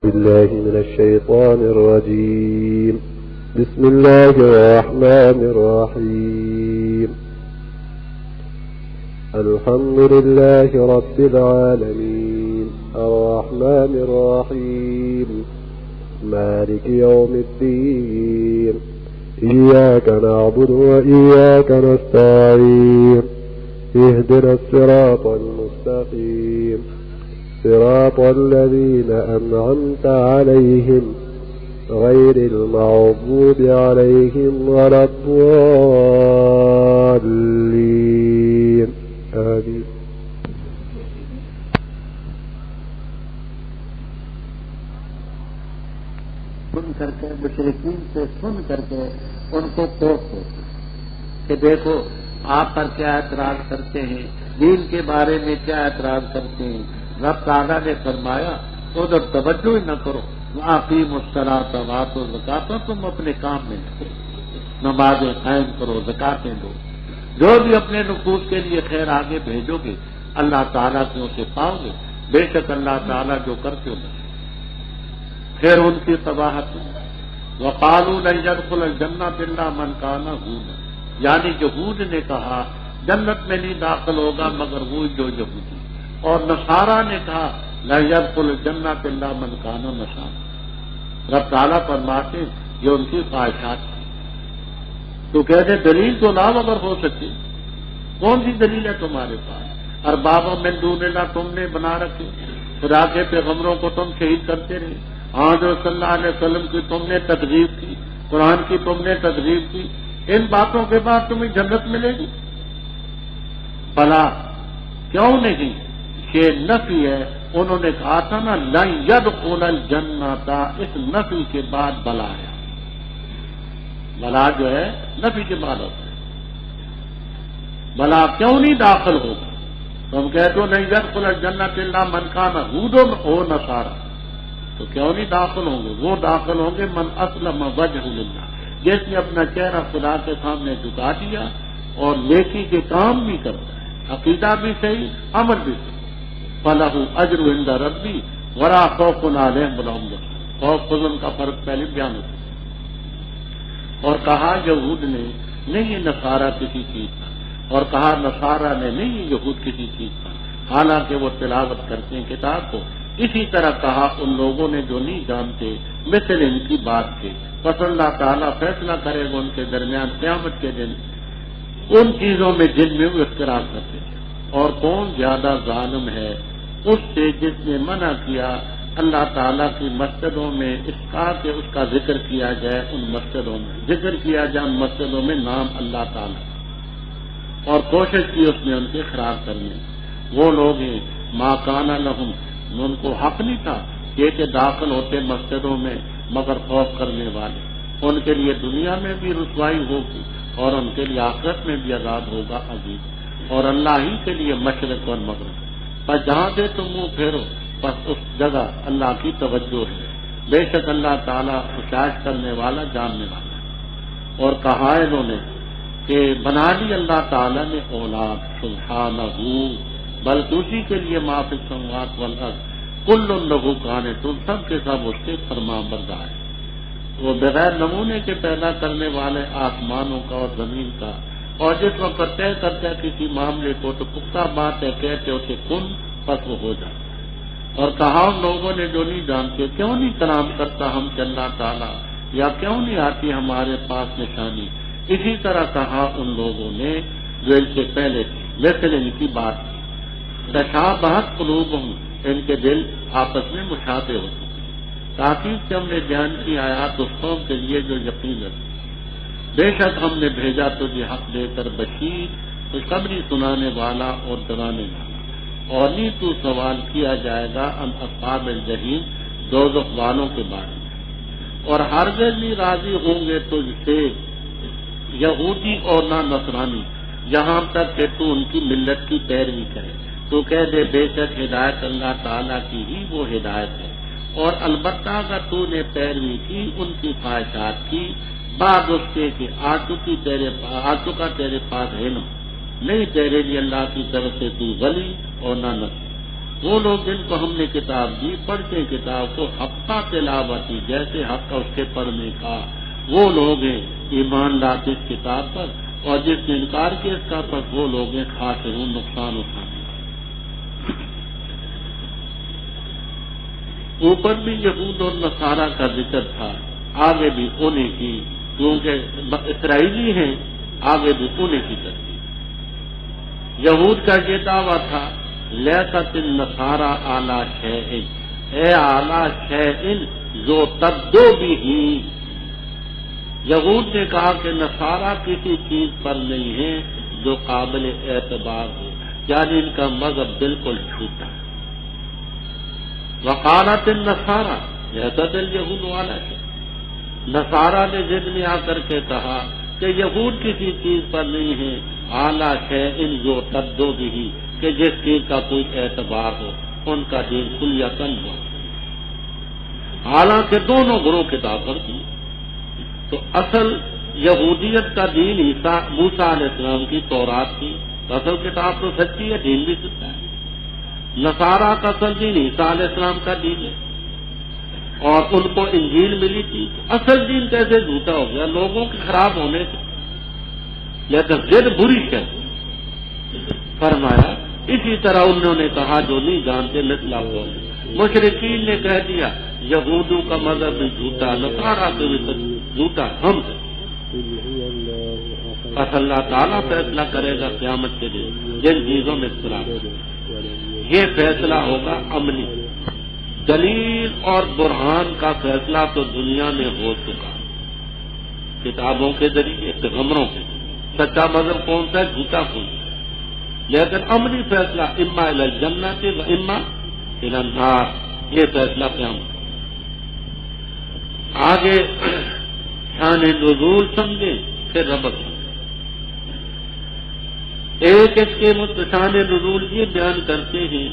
بالله من الشيطان الرجيم. بسم الله الرحمن الرحيم. الحمد لله رب العالمين الرحمن الرحيم مالك يوم الدين إياك نعبد وإياك نستعين اهدنا الصراط المستقيم صراط الذين أنعمت عليهم غير المغضوب عليهم ولا الضالين آمين. سن کر کے مشرکین سے سن کر کے ان کو کوسو کہ دیکھو آپ پر کیا اعتراض کرتے ہیں، دین کے بارے میں کیا اعتراض کرتے ہیں. رب تعالیٰ نے فرمایا ادھر توجہ ہی نہ کرو، واقیموا الصلاۃ وآتوا الزکاۃ، تم اپنے کام میں لگو، نمازیں قائم کرو، زکاتیں دو، جو بھی اپنے نفوس کے لیے خیر آگے بھیجو گے اللہ تعالیٰ سے اسے پاؤ گے. بے شک اللہ تعالیٰ جو کرتے ہو پھر ان کی تباہت. وقالوا لن يدخل الجنة إلا من كان هودا، یعنی یہود نے کہا جنت میں نہیں داخل ہوگا مگر وہ جو یہودی، اور نصارہ نے کہا لا يدخل الجنة إلا من كان نصارى. رب تعالیٰ فرماتے یہ ان کی خواہشات ہیں. تو کہتے دلیل تو لاؤ اگر ہو سکے. کون سی دلیل ہے تمہارے پاس؟ اربابا من دون اللہ تم نے بنا رکھے، خدا کے پیغمبروں کو تم شہید کرتے رہے، حضرت صلی اللہ علیہ وسلم کی تم نے تکذیب کی، قرآن کی تم نے تکذیب کی، ان باتوں کے بعد تمہیں جنت ملے گی؟ بلا کیوں نہیں؟ یہ نفی ہے. انہوں نے کہا تھا نا لن يدخل الجنۃ، اس نفی کے بعد بلا ہے. بلا جو ہے نفی کے بعد ہوتا ہے. بلا کیوں نہیں داخل ہوگا؟ تم کہتے ہو نہیں يدخل الجنۃ الا من كان هودا او نصارى، تو کیوں نہیں داخل ہوں گے؟ وہ داخل ہوں گے من اسلم وجہ للہ، جس نے اپنا چہرہ خدا کے سامنے جھکا دیا اور نیکی کے کام بھی کرتا ہے، عقیدہ بھی صحیح، عمل بھی صحیح. فَلَهُ أَجْرٌ عِندَ رَبِّهِ وَلَا خَوْفٌ عَلَيْهِمْ وَلَا هُمْ يَحْزَنُونَ. خوف حزن کا فرق پہلے بیان ہو چکا. اور کہا یہود نے نہیں یہ نصارہ کسی چیز کا، اور کہا نصارہ نے نہیں یہ یہود کسی چیز کا، حالانکہ وہ تلاوت کرتے ہیں کتاب کو. اسی طرح کہا ان لوگوں نے جو نہیں جانتے مثل ان کی بات کے، پس اللہ تعالیٰ فیصلہ کرے گا ان کے درمیان قیامت کے دن ان چیزوں میں جن میں وہ اختلاف کرتے تھے. اور کون زیادہ ظالم ہے اس سے جس نے منع کیا اللہ تعالیٰ کی مسجدوں میں اس کا ذکر کیا جائے، ان مسجدوں میں ذکر کیا جائے، ان مسجدوں میں نام اللہ تعالیٰ، اور کوشش کی اس نے ان کے خراب کرنے. وہ لوگ ہیں ما کان لہم، ان کو حق نہیں تھا کہ داخل ہوتے مسجدوں میں مگر خوف کرنے والے. ان کے لیے دنیا میں بھی رسوائی ہوگی اور ان کے لیے آخرت میں بھی عذاب ہوگا عظیم. اور اللہ ہی کے لیے مشرق اور مغرب، پر جہاں سے تم منہ پھیرو بس اس جگہ اللہ کی توجہ ہے. بے شک اللہ تعالیٰ خشاش کرنے والا جاننے والا ہے. اور کہا انہوں نے کہ بنا لی اللہ تعالیٰ نے اولاد، سبحانہ، بلکہ اسی کے لیے ما فی السماوات والارض کل لہ قانتون، سب کے سب اس کے فرمانبردار ہیں. وہ بغیر نمونے کے پیدا کرنے والے آسمانوں کا اور زمین کا، اور جس وقت طے کرتے ہیں کسی معاملے کو تو پختہ بات ہے، کہتے اسے کن پس وہ ہو جاتا ہے. اور کہا ان لوگوں نے جو نہیں جانتے کیوں نہیں کلام کرتا ہم سے اللہ تعالیٰ، یا کیوں نہیں آتی ہمارے پاس نشانی. اسی طرح کہا ان لوگوں نے جو ان سے پہلے تھے لیکن ان کی بات کی تشابہت قلوبہم، ان کے دل آپس میں مشابہ ہوتے ہیں. تاکید سے ہم نے بیان کی آیات اس قوم کے لیے جو یقین رکھتے. بے شک ہم نے بھیجا تجھے حق دے کر بشیر، خوشخبری سنانے والا اور ڈرانے والا. اور نہیں تو سوال کیا جائے گا ان اصحاب الجحیم، دوزخ والوں کے بارے میں. اور ہرگز نہیں راضی ہوں گے تجھ سے یہودی اور نہ نصرانی، یہاں تک کہ تو ان کی ملت کی پیروی کرے. تو کہہ دے بے شک ہدایت اللہ تعالیٰ کی ہی وہ ہدایت ہے، اور البتہ اگر تو نے پیروی کی ان کی خواہشات کی بعد اس کے کہ آ چکا تیرے پاس علم نہیں تیرے لیے اللہ کی طرف سے تو ولی اور نہ نصیر. وہ لوگ جن کو ہم نے کتاب دی پڑھتے کتاب کو حقا تلاوتی جیسے حق اس کے پڑھنے کا، وہ لوگ ہیں ایمان لاتے اس کتاب پر، اور جس نے انکار کیا اس کا پر وہ لوگ ہیں خاسرون نقصان اٹھانے والے۔ اوپر بھی یہود اور نصارہ کا ذکر تھا، آگے بھی انہیں کی، کیونکہ اسرائیلی ہیں آگے بھی انہیں کی ترتیب۔ یہود کا یہ دعویٰ تھا لیست النصارى اعلی شیء، اے اعلی شیء جو تبدو بھی، یہود نے کہا کہ نصارہ کسی چیز پر نہیں ہے جو قابل اعتبار ہو، یعنی ان کا مذہب بالکل جھوٹا ہے۔ وقالت النصارى لیست اليہود اعلی شیء، نصارہ نے ضد میں آ کر کے کہا کہ یہود کسی چیز پر نہیں ہے اعلی شیء جو تبدو بھی، کہ جس چیز کا کوئی اعتبار ہو، ان کا دین کلیتاً ہو۔ حالانکہ دونوں گروہ کتاب پر تھی، تو اصل یہودیت کا دین موسیٰ علیہ السلام کی تورات تھی، اصل کتاب تو سچی ہے، دین بھی سچا ہے۔ نصارہ کا اصل دین عیسیٰ علیہ السلام کا دین ہے، اور ان کو انجیل ملی تھی، اصل دین کیسے جھوٹا ہو گیا لوگوں کے خراب ہونے سے؟ لیکن ضد بری ہے، فرمایا اسی طرح انہوں نے کہا جو نہیں جانتے مثلا ہو، مشرکین نے کہہ دیا یہودوں کا مذہب بھی جھوٹا، نصارہ کا بھی جھوٹا، ہم سے بس اللہ تعالیٰ فیصلہ کرے گا قیامت کے دن جن چیزوں میں اختلاف، یہ فیصلہ ہوگا عملی، دلیل اور برہان کا فیصلہ تو دنیا میں ہو چکا، کتابوں کے ذریعے، پیغمبروں کے، سچا مذہب کون سا ہے، جھوٹا کون سا، لیکن عملی فیصلہ اما الی الجنۃ و اما الی النار، یہ فیصلہ قیامت۔ آگے شان نزول سمجھیں پھر ربط سمجھیں۔ ایک اس کے شان نزول یہ بیان کرتے ہیں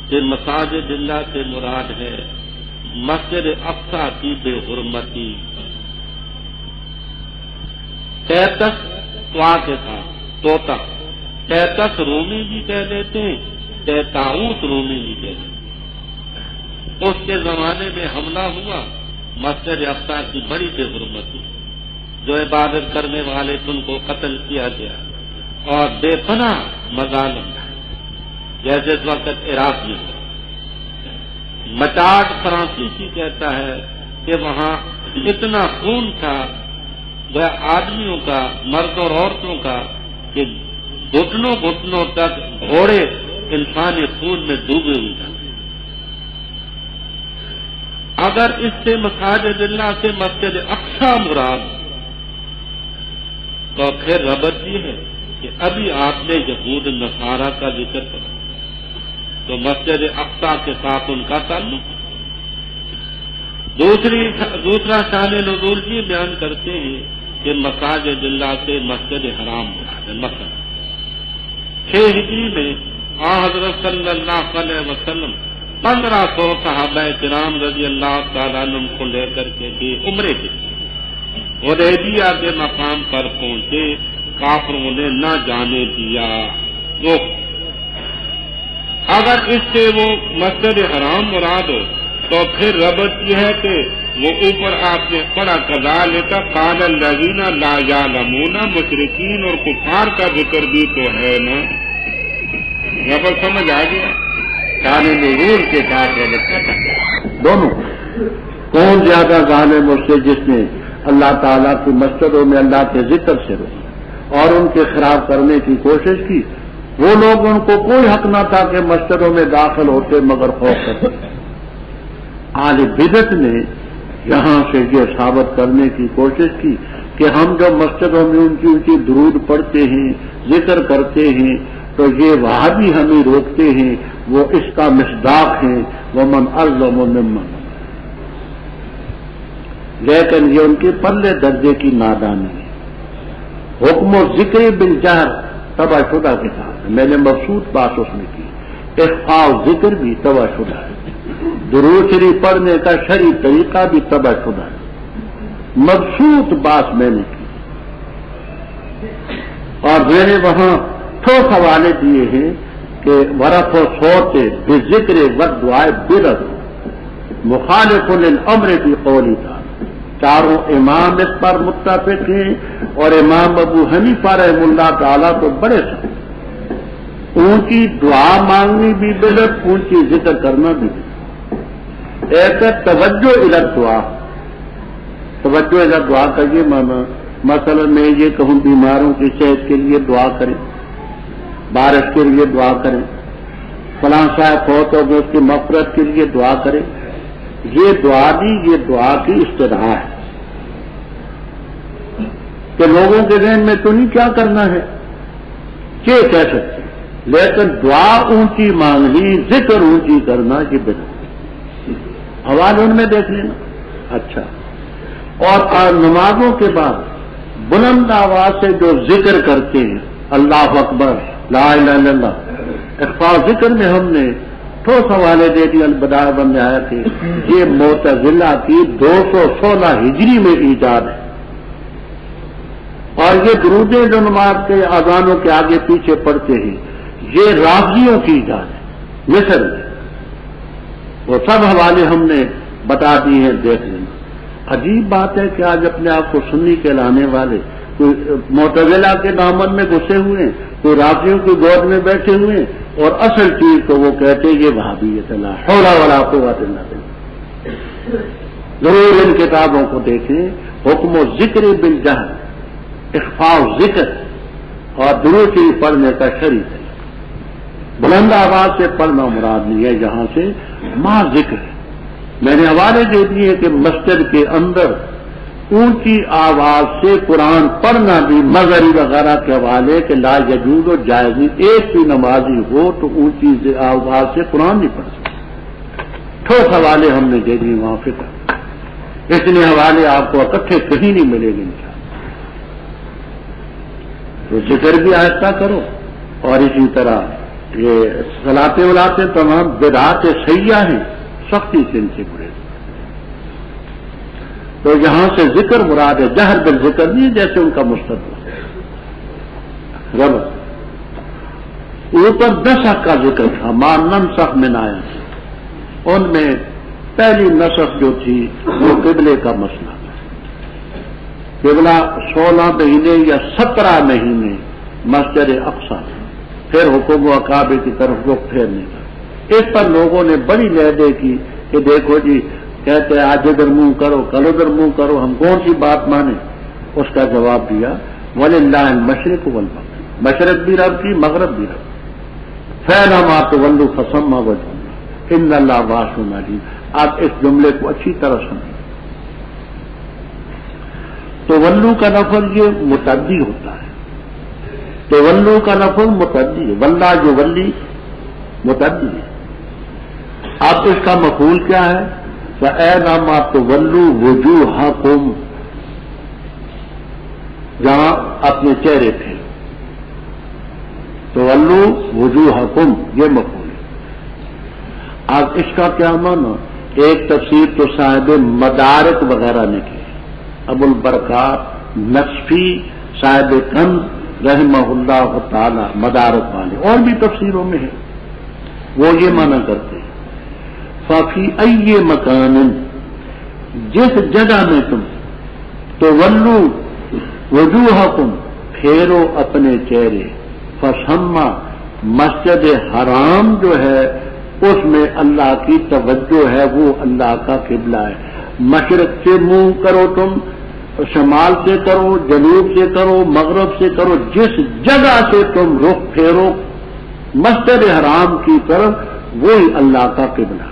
کہ مساجد اللہ سے مراد ہے مسجد اقصی کی بے حرمتی، تیتس توا کے ساتھ طوطا، تیتس رومی بھی کہہ دیتے ہیں، تیتاؤس رومی بھی کہہ دیتے ہیں۔ اس کے زمانے میں حملہ ہوا، مسجد اقصی کی بڑی بے حرمتی، جو عبادت کرنے والے ان کو قتل کیا گیا، اور بے پناہ مظالم جیسے اس وقت عراق میں ہے۔ مٹاٹ فرانسیسی کہتا ہے کہ وہاں اتنا خون تھا وہ آدمیوں کا، مرد اور عورتوں کا، کہ گھٹنوں گھٹنوں تک گھوڑے انسانی خون میں ڈوبے ہوئے جاتے۔ اگر اس سے مساجد اللہ سے مسجد اقصی مراد تو پھر ربط یہ ہے کہ ابھی آپ نے یہود نصارہ کا ذکر کرا تو مسجد اقصی کے ساتھ ان کا تعلق۔ دوسرا شان نزول یہ بیان کرتے ہیں کہ مساجد اللہ سے مسجد حرام مراد ہے۔ مثلا 6 ہجری میں حضرت صلی اللہ علیہ وسلم 1500 صحابہ کرام رضی اللہ تعالیٰ عنہ کو لے کر کے گئے عمرے کے، حدیبیہ کے مقام پر پہنچے، کافروں نے نہ جانے دیا۔ وہ اگر اس سے وہ مسجد حرام مراد ہو تو پھر ربط یہ ہے کہ وہ اوپر آپ نے پڑھا کذالک قال الذین لا یعلمون، مشرکین اور کفار کا ذکر بھی تو ہے نا، ربط سمجھ آ گیا؟ شان نزول کے ساتھ دونوں کون زیادہ ظالم اس سے جس نے اللہ تعالیٰ کی مسجدوں میں اللہ کے ذکر سے روکا اور ان کے خراب کرنے کی کوشش کی، وہ لوگ ان کو کوئی حق نہ تھا کہ مسجدوں میں داخل ہوتے مگر خوف کرتے۔ اہل بدعت نے یہاں سے یہ ثابت کرنے کی کوشش کی کہ ہم جو مسجدوں میں ان کی درود پڑھتے ہیں، ذکر کرتے ہیں، تو یہ وہاں بھی ہمیں روکتے ہیں، وہ اس کا مصداق ہیں، ومن اظلم ممن، لیکن یہ ان کے پلے درجے کی نادانی ہے۔ حکم و ذکر بالجہر تباہ شدہ کے ساتھ میں نے مقصود بات اس میں کی، اخفاء ذکر بھی تباہ شدہ ہے، درود شریف پڑھنے کا شرعی طریقہ بھی تباہ شدہ ہے، مقصود بات میں نے کی۔ اور میں نے وہاں ٹھوس حوالے دیے ہیں کہ ورف و صوت بے ذکر و دعائے بدعت مخالف للامر فی قولی تھا. چاروں امام اس پر متفق ہیں اور امام ابو حنیفہ رحمہ اللہ تعالیٰ تو بڑے سخت. اونچی دعا مانگنی بھی بدعت، اونچی ذکر کرنا بھی بدعت. ایک ہے توجہ الی دعا. توجہ الی دعا کا یہ معنی مثلا میں یہ کہوں بیماروں کی صحت کے لیے دعا کریں، بارش کے لیے دعا کریں، فلاں صاحب فوت ہو گئے اس کی مغفرت کے لیے دعا کریں. یہ دعا نہیں، یہ دعا کی استدعا ہے کہ لوگوں کے ذہن میں تو نہیں کیا کرنا ہے کہ کہہ سکتے، لیکن دعا اونچی مانگنی، ذکر اونچی کرنا یہ بدعت. حوالے ان میں دیکھ لینا. اچھا، اور نمازوں کے بعد بلند آواز سے جو ذکر کرتے ہیں اللہ اکبر لا الہ الا اللہ، اخفاء ذکر میں ہم نے ٹھوس حوالے دے دی البدایہ والنہایہ کے. یہ معتزلہ کی 216 ہجری میں ایجاد ہے، اور یہ درودیں جو نماز کے اذانوں کے آگے پیچھے پڑھتے ہیں یہ رافضیوں کی ایجاد ہے مصر میں. وہ سب حوالے ہم نے بتا دی ہیں، دیکھ لینا. عجیب بات ہے کہ آج اپنے آپ کو سنی کہلانے والے کوئی معتزلہ کے دامن میں گھسے ہوئے ہیں، کوئی رافضیوں کی گود میں بیٹھے ہوئے ہیں، اور اصل چیز تو وہ کہتے ہیں یہ وہابیت لا حول ولا قوت الا باللہ. ضرور ان کتابوں کو دیکھیں. حکم و ذکر بالجہر، اخفاء ذکر اور درود شریف پڑھنے کا شریع ہے. بلند آواز سے پڑھنا مراد نہیں ہے، یہاں سے ماں ذکر ہے. میں نے حوالے دے دیے کہ مسجد کے اندر اونچی آواز سے قرآن پڑھنا بھی مغری وغیرہ کے حوالے کہ لا یجوز و جائز نہیں. ایک بھی نمازی ہو تو اونچی آواز سے قرآن نہیں پڑھ سکتا. ٹھوس حوالے ہم نے دے دیے وہاں فکر. اتنے حوالے آپ کو اکٹھے کہیں نہیں ملے گے انشاءاللہ. تو ذکر بھی آہستہ کرو، اور اسی طرح یہ صلاتیں ولاتیں تمام بدعات سیاح ہیں، سختی سے ان سے گریز. تو یہاں سے ذکر مراد ہے، جہر بل ذکر نہیں جیسے ان کا مستقبل. رب اوپر 10 کا ذکر تھا، ما ننسخ من آیت. ان میں پہلی نسخ جو تھی وہ قبلے کا مسئلہ تھا. قبلہ 16 مہینے یا 17 مہینے مسجد اقصی، پھر حکم و کعبے کی طرف رخ پھیرنے کا. اس پر لوگوں نے بڑی لہدے کی کہ دیکھو جی کہتے ہیں آج ادھر منہ کرو کل ادھر منہ کرو، ہم کون سی بات مانیں. اس کا جواب دیا وَلِلَّهِ الْمَشْرِقُ وَالْمَغْرِبُ، مشرق بھی رب کی مغرب بھی رب. فَأَيْنَمَا تُوَلُّوا فَثَمَّ وَجْهُ اللَّهِ إِنَّ اللَّهَ وَاسِعٌ عَلِيمٌ. آپ اس جملے کو اچھی طرح سنیں. تولو کا لفظ یہ متعدی ہوتا ہے. تولو کا لفظ متعدی ہے، واللہ جو ولی متعدی ہے. اب اس کا مفعول کیا ہے؟ فَأَيْنَمَا تُوَلُّوا وُجُوهَكُمْ، جہاں اپنے چہرے تھے. تُوَلُّوا وُجُوهَكُمْ یہ مفعول ہے. اب اس کا کیا معنی؟ ایک تفسیر تو صاحب مدارک وغیرہ نے کی، ابو البرکات نصفی صاحب کنز رحمہ اللہ تعالی مدارک والے، اور بھی تفسیروں میں ہے، وہ یہ معنی کرتے ہیں ففی ای مکان، جس جگہ میں تم تولو وجوہکم پھیرو اپنے چہرے، فثما مسجد حرام جو ہے اس میں اللہ کی توجہ ہے، وہ اللہ کا قبلہ ہے. مشرق سے منہ کرو تم، شمال سے کرو، جنوب سے کرو، مغرب سے کرو، جس جگہ سے تم رخ پھیرو مسجد حرام کی طرف وہی اللہ کا قبلہ ہے.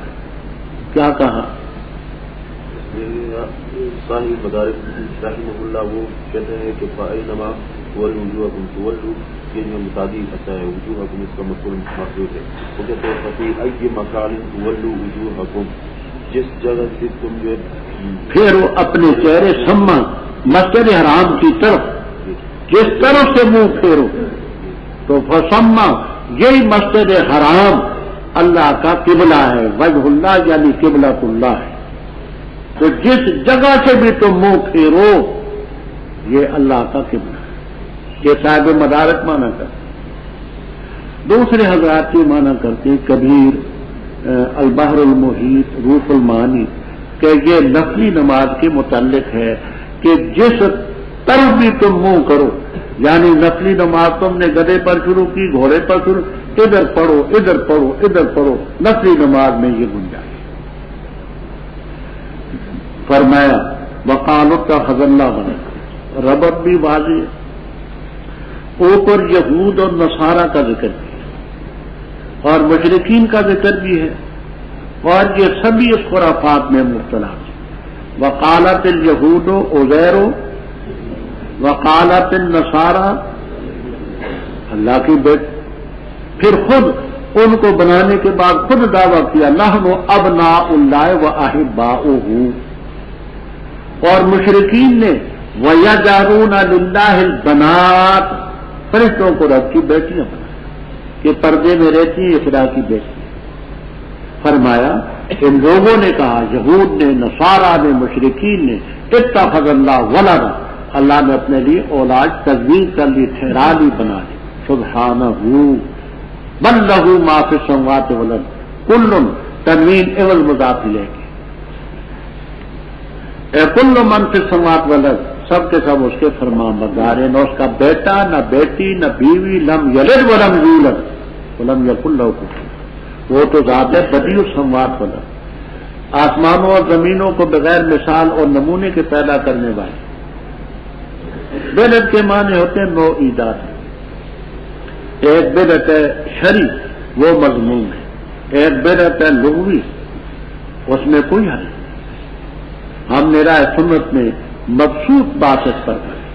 کیا کہا؟ صاحب مدارک رحمہ اللہ وہ کہتے ہیں کہ فَأَيْنَمَا تُوَلُّوا وُجُوهَكُمْ تُوَلُّوا، یہ جو متعدد آتا ہے وجوہکم اس کا مفعول محذوف ہے. وہ کہتے ہیں فَفِي أَيِّ مَكَانٍ تُوَلُّوا وُجُوهَكُمْ، جس جگہ سے تم جو پھیرو اپنے چہرے سما مسجد حرام کی طرف، جس طرف سے منہ پھیرو. تو فسما یہی مسجد حرام اللہ کا قبلہ ہے، وجہ اللہ یعنی قبلۃ اللہ ہے. تو جس جگہ سے بھی تم منہ پھیرو یہ اللہ کا قبلہ ہے. یہ صاحب مدارک مانا کرتے. دوسرے حضرات یہ مانا کرتے ہیں کبیر، البحر المحیط، روح المعانی، کہ یہ نفلی نماز کے متعلق ہے کہ جس طرف بھی تم منہ کرو، یعنی نفلی نماز تم نے گدھے پر شروع کی، گھوڑے پر شروع، ادھر پڑھو ادھر پڑھو ادھر پڑھو، نفلی نماز میں یہ گنجائش۔ فرمایا وقالوا اتخذ اللہ ولدا، ربط بھی واضح ہے، اوپر یہود اور نصارہ کا ذکر بھی ہے اور مشرکین کا ذکر بھی ہے، اور یہ سبھی اس خرافات میں مبتلا ہیں۔ وقالت الیہود عزیر، وقالت النصارى اللہ کی بیٹی، پھر خود ان کو بنانے کے بعد خود دعویٰ کیا نحن ابناء اللہ واحباؤہ، اور مشرکین نے وَيَجْعَلُونَ لِلَّهِ الْبَنَاتِ، فرشتوں کو رب کی بیٹیاں بنا کہ پردے میں رہتی ہیں خدا کی بیٹی۔ فرمایا ان لوگوں نے کہا، یہود نے، نصارہ نے، مشرکین نے، اتخذ اللہ ولدا، اللہ نے اپنے لیے اولاد تجویز کر لی، ٹھہرا لی، بنا لی۔ سبحانہ بل لہ ما فی السماوات والارض کل تنوین عوض مضاف الیہ، کل من فی السماوات والارض، سب کے سب اس کے فرمان بردار ہیں، نہ اس کا بیٹا نہ بیٹی نہ بیوی، لم یلد ولم یولد ولم یکن لہ کفوا، وہ تو ذات ہے بدیع السماوات والارض، آسمانوں اور زمینوں کو بغیر مثال اور نمونے کے پیدا کرنے والے۔ بدعت کے معنی ہوتے ہیں نو ایجاد، ایک بدعت ہے شرعی وہ مضمون ہے، ایک بدعت ہے لغوی اس میں کوئی حل نہیں۔ ہم نے رائے سنت میں مبسوط بات اس پر کریں،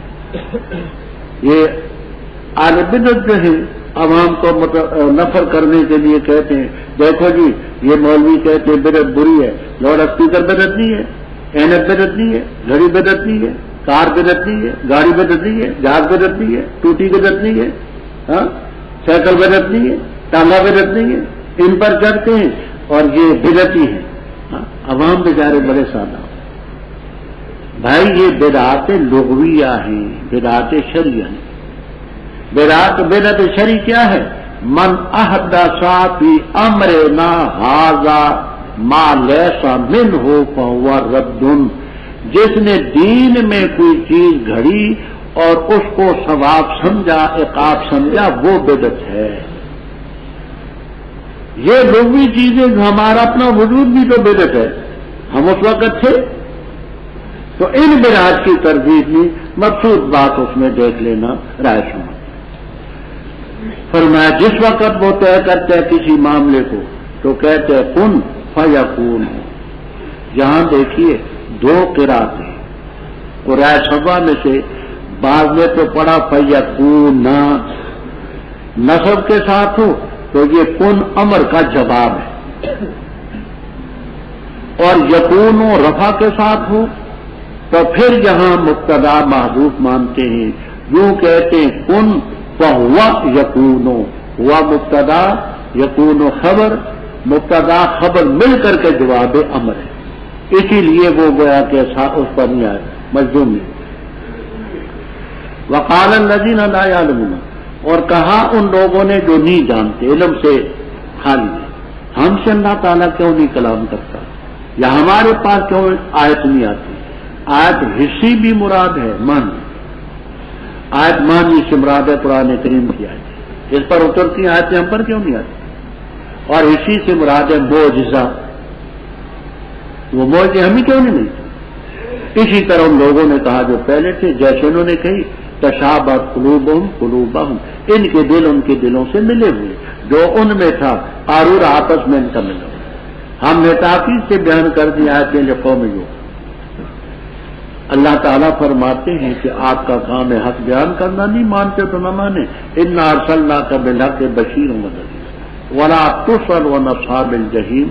یہ اہل بدعت جو ہے عوام کو نفر کرنے کے لیے کہتے ہیں، دیکھو جی یہ مولوی کہتے ہیں بدعت بری ہے، لاؤڈ اسپیکر بدعت نہیں ہے، اینک بدعت نہیں ہے، گھڑی بدعت نہیں ہے، کار بدعت نہیں ہے، گاڑی بدعت نہیں ہے، جہاز بدعت نہیں ہے، ٹوٹی بدعت نہیں ہے، ہاں سائیکل بدعت نہیں ہے، ٹانگا بدعت نہیں ہے، ان پر چڑھتے ہیں اور یہ بدعتی ہیں۔ عوام بیچارے بڑے سادہ، بھائی یہ بدعات لغویہ ہیں، بدعات شرعیہ ہیں۔ بدعت شرعی کیا ہے؟ من احدث فی امرنا ھذا ما لیس منہ فہو رد، جس نے دین میں کوئی چیز گھڑی اور اس کو ثواب سمجھا، عقاب سمجھا، وہ بدعت ہے۔ یہ لغوی چیزیں ہمارا اپنا وجود بھی تو بدعت ہے، ہم اس وقت تھے تو ان بدعات کی تردید میں مقصود بات اس میں دیکھ لینا رائے شمار۔ فرمایا جس وقت وہ طے کرتے ہیں کسی معاملے کو تو کہتے ہیں کن فیکون۔ یہاں دیکھیے دو قرات ہیں، قرائے سبا میں سے بعض نے تو پڑھا فیکون، نصب کے ساتھ ہو تو یہ کن امر کا جواب ہے، اور یکون رفع کے ساتھ ہو تو پھر یہاں مبتدا محذوف مانتے ہیں، یوں کہتے ہیں کن فہو یکون، ہوا مبتدا یکون خبر، مبتدا خبر مل کر کے جواب امر ہے، اسی لیے وہ گویا کہ اس پر نہیں آئے مجزوم نہیں۔ وقال الذین لا یعلمون، اور کہا ان لوگوں نے جو نہیں جانتے، علم سے خالی ہے، ہم سے اللہ تعالیٰ کیوں نہیں کلام کرتا، یا ہمارے پاس کیوں آیت نہیں آتی۔ آیت حصی بھی مراد ہے، مان آیت مانی سے مراد ہے قرآن کریم کی آیت، اس پر اترتی آیتیں ہم پر کیوں نہیں آتی، اور اسی سے مراد ہے معجزہ، وہ معجزے ہمیں کیوں نہیں ملتے۔ اسی طرح ان لوگوں نے کہا جو پہلے تھے، جیسے انہوں نے کہی تشابہت قلوبہم قلوبہم، ان کے دل ان کے دلوں سے ملے ہوئے، جو ان میں تھا قارور آپس میں ان کا ملا۔ ہم نے تاکید سے بیان کر دی آیتیں لقوم یؤمنون۔ اللہ تعالیٰ فرماتے ہیں کہ آپ کا کام ہے حق بیان کرنا، نہیں مانتے تو نہ مانے، انا ارسلناک بالحق بشیر ونذیر ولا تسأل عن اصحاب الجحیم،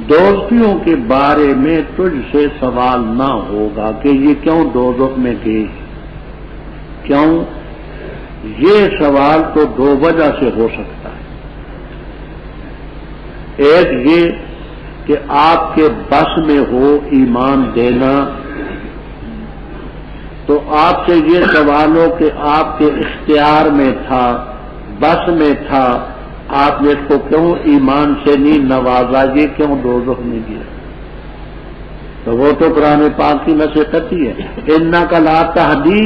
دوزخیوں کے بارے میں تجھ سے سوال نہ ہوگا کہ یہ کیوں دوزخ میں گئے، کیوں؟ یہ سوال تو دو وجہ سے ہو سکتا ہے، ایک یہ کہ آپ کے بس میں ہو ایمان دینا تو آپ سے یہ سوال ہو کہ آپ کے اختیار میں تھا، بس میں تھا، آپ نے اس کو کیوں ایمان سے نہیں نوازا، یہ کیوں دوزخ میں گیا؟ تو وہ تو قرآن پاک کی نصیحت ہی ہے، انک لا تہدی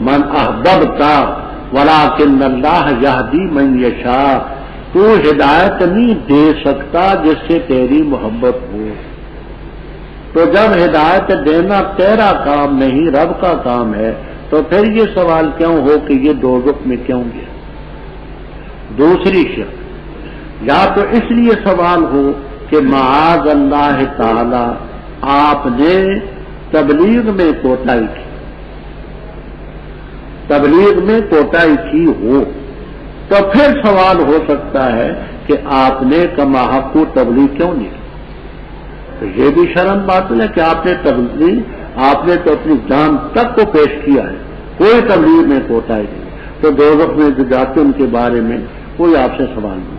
من احببت ولکن اللہ یہدی من یشاء، تو ہدایت نہیں دے سکتا جس سے تیری محبت ہو۔ تو جب ہدایت دینا تیرا کام نہیں رب کا کام ہے، تو پھر یہ سوال کیوں ہو کہ یہ دوزخ میں کیوں گیا؟ دوسری شرط، یا تو اس لیے سوال ہو کہ معاذ اللہ تعالی آپ نے تبلیغ میں کوتاہی کی، تبلیغ میں کوتاہی کی ہو، تو پھر سوال ہو سکتا ہے کہ آپ نے کما حق کو تبلیغ کیوں نہیں کی؟ تو یہ بھی شرم بات ہے کہ آپ نے تبلیغ، آپ نے تو اپنی جان تک کو پیش کیا ہے، کوئی تبلیغ میں کوتاہی نہیں، تو دوزخ میں جو جاتے ان کے بارے میں کوئی آپ سے سوال نہیں۔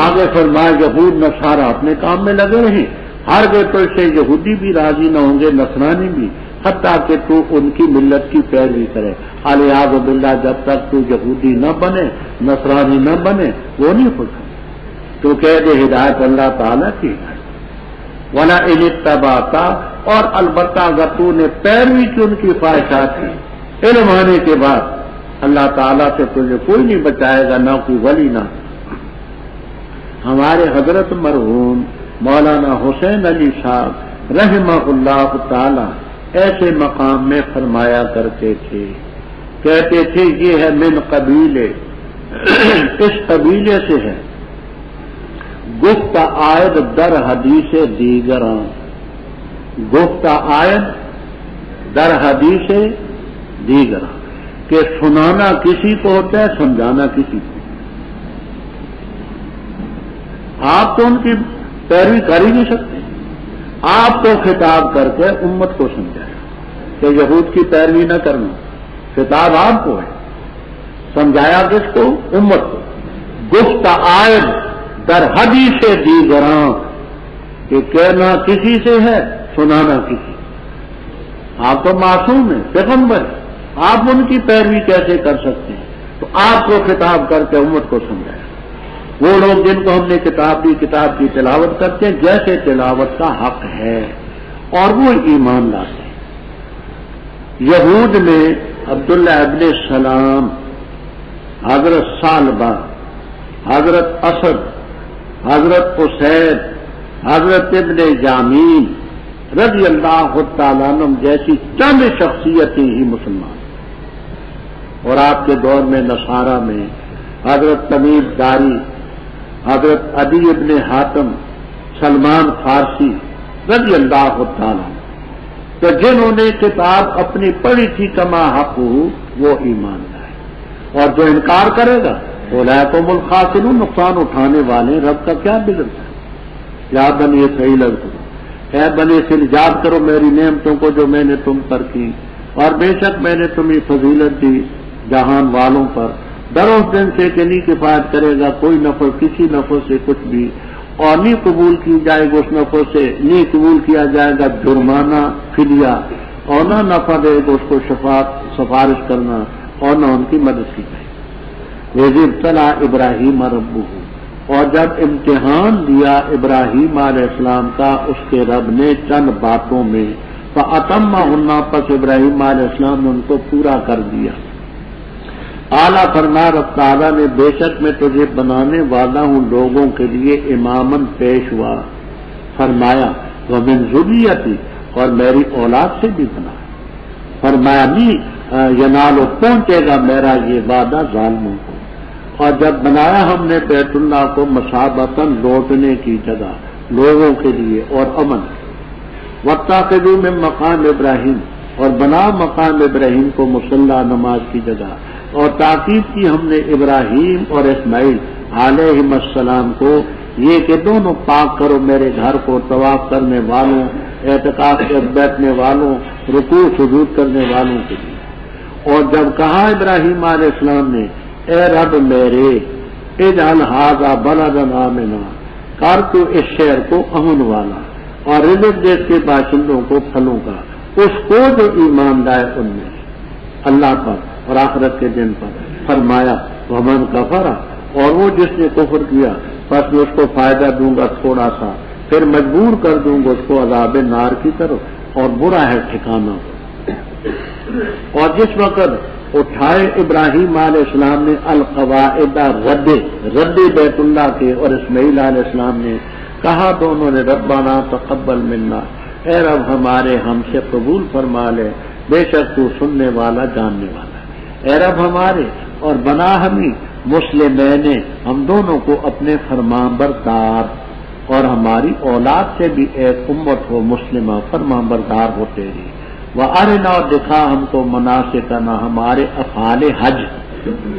آگے فرمایا یہود نصارہ اپنے کام میں لگے رہیں، ہر گئے تو اس سے یہودی بھی راضی نہ ہوں گے، نصرانی بھی، حتیٰ کہ تو ان کی ملت کی پیروی کرے۔ الیاذ باللہ، جب تک تو یہودی نہ بنے، نصرانی نہ بنے، وہ نہیں خوش، تو کہہ دے ہدایت اللہ تعالیٰ کی ہے۔ ولا ان اتبعتا، اور البتہ اگر تو نے پیروی کی ان کی خواہشات کی، علم آنے کے بعد اللہ تعالیٰ سے تجھے کوئی نہیں بچائے گا، نہ کوئی ولی نہ۔ ہمارے حضرت مرحوم مولانا حسین علی صاحب رحمہ اللہ تعالی ایسے مقام میں فرمایا کرتے تھے، کہتے تھے یہ ہے من قبیلے، اس قبیلے سے ہے، گفت آید در حدیث دیگراں، گفت آید در حدیث دیگراں، کہ سنانا کسی کو ہوتا ہے، سمجھانا کسی کو۔ آپ تو ان کی پیروی کر ہی نہیں سکتے، آپ کو خطاب کر کے امت کو سمجھایا کہ یہود کی پیروی نہ کرنا، خطاب آپ کو ہے، سمجھایا کس کو؟ امت کو۔ گفت آئد در حدیث دیگراں، کہ کہنا کسی سے ہے، سنانا کسی۔ آپ تو معصوم ہیں، پیغمبر ہیں، آپ ان کی پیروی کیسے کر سکتے ہیں؟ تو آپ کو خطاب کر کے امت کو سمجھایا۔ وہ لوگ جن کو ہم نے کتاب دی، کتاب کی تلاوت کرتے ہیں جیسے تلاوت کا حق ہے، اور وہ ایمان لاتے ہیں۔ یہود میں عبداللہ ابن السلام، حضرت صالبہ، حضرت اسد، حضرت اسید، حضرت ابن جامین رضی اللہ تعالیٰ عنہ جیسی چند شخصیتیں ہی مسلمان، اور آپ کے دور میں نصارہ میں حضرت تمیم داری، حضرت عدی ابن حاتم، سلمان فارسی رضی اللہ تعالیٰ، تو جنہوں نے کتاب اپنی پڑھی تھی کما حق ہو، وہ ایمان لائے، اور جو انکار کرے گا اولئک الخاسرون، نقصان اٹھانے والے، رب کا کیا بگڑتا ہے؟ یا بنی اسرائیل اذکروا، اے بنی اسرائیل یاد کرو میری نعمتوں کو جو میں نے تم پر کی، اور بے شک میں نے تمہیں فضیلت دی جہان والوں پر۔ ڈرو اس دن سے کہ نہیں کفایت کرے گا کوئی نفع کسی نفع سے کچھ بھی، اور نہیں قبول کی جائے گا اس نفع سے، نہیں قبول کیا جائے گا جرمانہ فدیہ، اور نہ نفع دے گا اس کو سفارش کرنا، اور نہ ان کی مدد کی جائے۔ وَإِذِ ابْتَلَىٰ إِبْرَاهِيمَ رَبُّهُ، اور جب امتحان دیا ابراہیم علیہ السلام کا اس کے رب نے چند باتوں میں، فَأَتَمَّهُنَّ، پس ابراہیم علیہ السلام نے ان کو پورا کر دیا۔ اعلیٰ فرمایا رب تعالیٰ نے بے شک میں تجھے بنانے والا ہوں لوگوں کے لیے اماماً پیش ہوا، فرمایا وَمِن ذُرِّيَّتِي، اور میری اولاد سے بھی بنا، فرمایا نہیں ینالو، پہنچے گا میرا یہ وعدہ ظالموں کو۔ اور جب بنایا ہم نے بیت اللہ کو مصابتاً لوٹنے کی جگہ لوگوں کے لیے اور امن، واتخذوا من مقام ابراہیم، اور بنا مقام ابراہیم کو مصلی نماز کی جگہ، اور تاکید کی ہم نے ابراہیم اور اسماعیل علیہ السلام کو یہ کہ دونوں پاک کرو میرے گھر کو، طواف کرنے والوں، اعتکاف کے بیٹھنے والوں، رکوع سجود کرنے والوں کے لیے۔ اور جب کہا ابراہیم علیہ السلام نے اے رب میرے اجعل ھذا بلدا آمنا، کر تو اس شہر کو امن والا، اور رزق دے کے باشندوں کو پھلوں کا، اس کو جو ایمان لائے ان میں اللہ پر اور آخرت کے دن پر، فرمایا ومن کفر، اور وہ جس نے کفر کیا بس میں اس کو فائدہ دوں گا تھوڑا سا، پھر مجبور کر دوں گا اس کو عذاب نار کی طرف، اور برا ہے ٹھکانہ۔ اور جس وقت اٹھائے ابراہیم علیہ السلام نے القواعد رد بیت اللہ کے، اور اسماعیل علیہ السلام نے کہا دونوں نے ربنا تقبل منا، اے رب ہمارے ہم سے قبول فرما لے، بے شک تو سننے والا جاننے والا ہے، اے رب ہمارے اور بنا ہمیں مسلمین، ہم دونوں کو اپنے فرمان بردار، اور ہماری اولاد سے بھی ایک امت ہو مسلمہ فرمان بردار ہو تیری، وَأَرِنَا، اور دکھا ہم کو مناسکنا ہمارے افعال حج،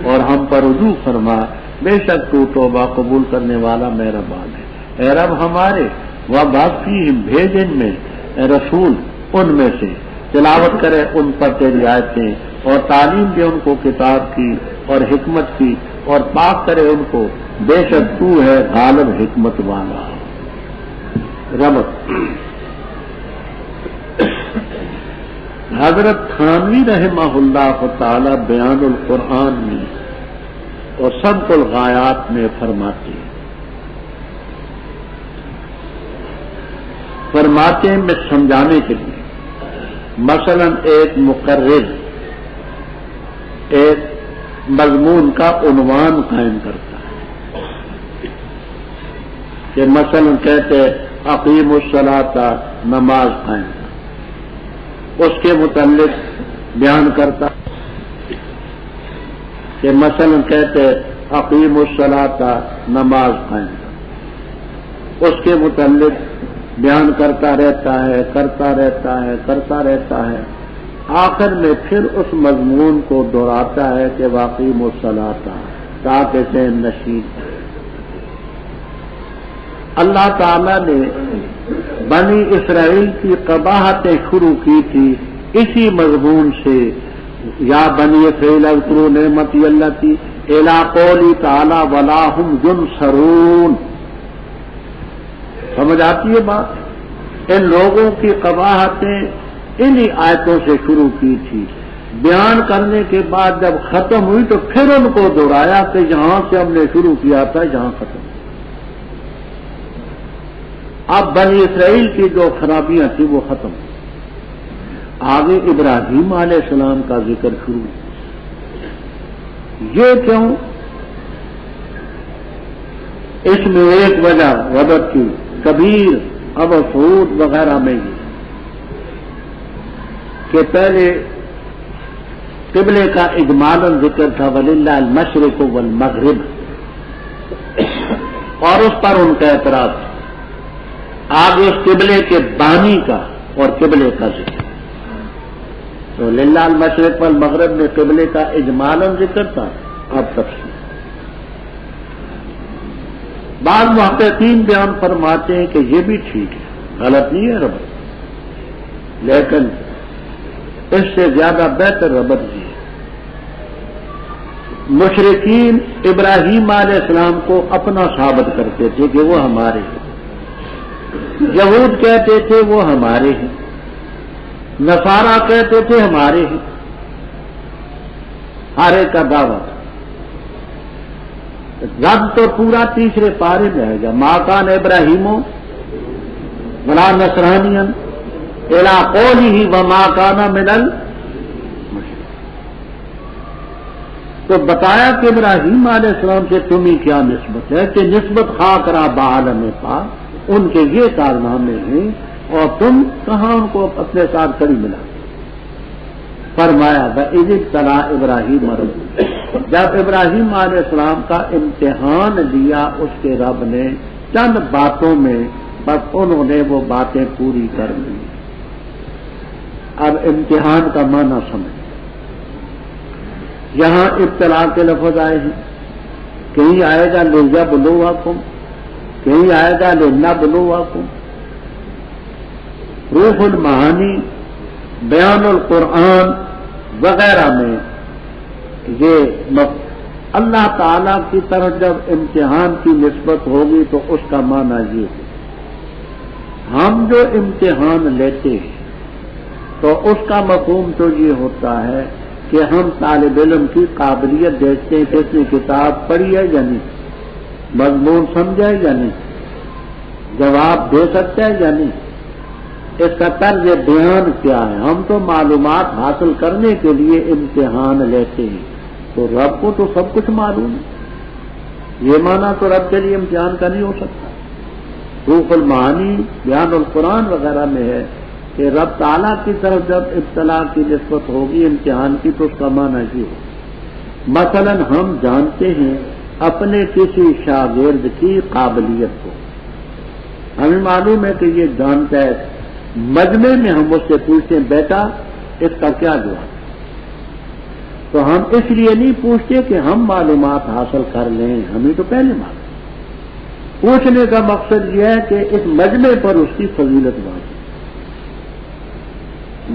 اور ہم پر رجوع فرما، بے شک تو توبہ قبول کرنے والا مہربان ہے، اے رب ہمارے، وَبَعَثْ فِيهِمْ، بھیج ان میں اے رسول ان میں سے، تلاوت کرے ان پر تیری آیتیں، اور تعلیم دے ان کو کتاب کی اور حکمت کی، اور پاک کرے ان کو، بے شک تو ہے غالب حکمت والا۔ ربط حضرت تھانوی رحمہ اللہ تعالی بیان القرآن میں اور سبق الغایات میں فرماتے ہیں میں سمجھانے کے لیے، مثلا ایک مقرر ایک مضمون کا عنوان قائم کرتا ہے کہ مثلا کہتے اقیم الصلاۃ، نماز قائم کرتا، اس کے متعلق بیان کرتا کہ مثلا کہتے اقیم الصلاۃ، نماز قائم کرتا، اس کے متعلق بیان کرتا رہتا ہے، آخر میں پھر اس مضمون کو دہراتا ہے کہ واقیم الصلاۃ، تاکہ ذہن نشین۔ اللہ تعالی نے بنی اسرائیل کی قباحتیں شروع کی تھی اسی مضمون سے، یا بنی اسرائیل اذکروا نعمتی التی الی قولی تعالی ولا هم ینصرون۔ سمجھ آتی ہے بات؟ ان لوگوں کی قباحتیں انہی آیتوں سے شروع کی تھی، بیان کرنے کے بعد جب ختم ہوئی تو پھر ان کو دہرایا کہ جہاں سے ہم نے شروع کیا تھا جہاں ختم۔ اب بنی اسرائیل کی جو خرابیاں تھیں وہ ختم، آگے ابراہیم علیہ السلام کا ذکر شروع۔ یہ کیوں؟ اس میں ایک وجہ ربط کی کبیر اب سعود وغیرہ میں یہ کہ پہلے قبلے کا اجمالاً ذکر تھا وَلِلَّهِ الْمَشْرِقُ وَالْمَغْرِبُ، اور اس پر ان کا اعتراض تھا۔ آگے اس قبلے کے بانی کا اور قبلے کا ذکر، تو للہ المشرق والمغرب میں قبلے کا اجمالاً ذکر تھا، اب تفصیل۔ بعض محققین بیان فرماتے ہیں کہ یہ بھی ٹھیک ہے، غلط نہیں ہے ربط، لیکن اس سے زیادہ بہتر ربط یہ ہے۔ مشرکین ابراہیم علیہ السلام کو اپنا ثابت کرتے تھے کہ وہ ہمارے ہیں، یہود کہتے تھے وہ ہمارے ہیں، نصارہ کہتے تھے ہمارے ہیں، ہر ایک کا دعویٰ تھا۔ رب تو پورا تیسرے پارے میں آئے گا، ما کان ابراہیم ولا نصرانیا الی قولہ وما کان من المشرکین۔ تو بتایا کہ ابراہیم علیہ السلام سے تمہیں کیا نسبت ہے، کہ نسبت خاک را بعالم پاک، ان کے یہ کارنامے ہیں اور تم کہاں ان کو اپنے ساتھ کری ملا۔ فرمایا وَإِذِ ابْتَلَىٰ إِبْرَاهِيمَ رَبُّهُ، جب ابراہیم علیہ السلام کا امتحان لیا اس کے رب نے چند باتوں میں، بس انہوں نے وہ باتیں پوری کر لی۔ اب امتحان کا معنی سمجھ، یہاں ابتلا کے لفظ آئے ہیں، کہیں آئے گا لِيَبْلُوَكُمْ، کہیں آئے گا لِنَبْلُوَكُمْ۔ روح المعانی، بیان القرآن وغیرہ میں یہ اللہ تعالی کی طرف جب امتحان کی نسبت ہوگی تو اس کا معنی یہ ہے، ہم جو امتحان لیتے ہیں تو اس کا مفہوم تو یہ ہوتا ہے کہ ہم طالب علم کی قابلیت دیکھتے ہیں کہ اس نے کتاب پڑھی ہے یا نہیں، مضمون سمجھا ہے یا نہیں، جواب دے سکتا ہے یا نہیں، اس کا طرز بیان کیا ہے۔ ہم تو معلومات حاصل کرنے کے لیے امتحان لیتے ہیں، تو رب کو تو سب کچھ معلوم ہے، یہ معنی تو رب کے لیے امتحان کا نہیں ہو سکتا۔ روح المعانی بیان القرآن وغیرہ میں ہے کہ رب تعالیٰ کی طرف جب ابتلا کی نسبت ہوگی امتحان کی تو اس کا معنی یہ ہو، مثلا ہم جانتے ہیں اپنے کسی شاگرد کی قابلیت کو، ہمیں معلوم ہے کہ یہ جانتا ہے، مجمع میں ہم اس سے پوچھتے ہیں بیٹا اس کا کیا جواب، تو ہم اس لیے نہیں پوچھتے کہ ہم معلومات حاصل کر لیں، ہمیں تو پہلے معلوم، پوچھنے کا مقصد یہ ہے کہ اس مجمع پر اس کی فضیلت واضح،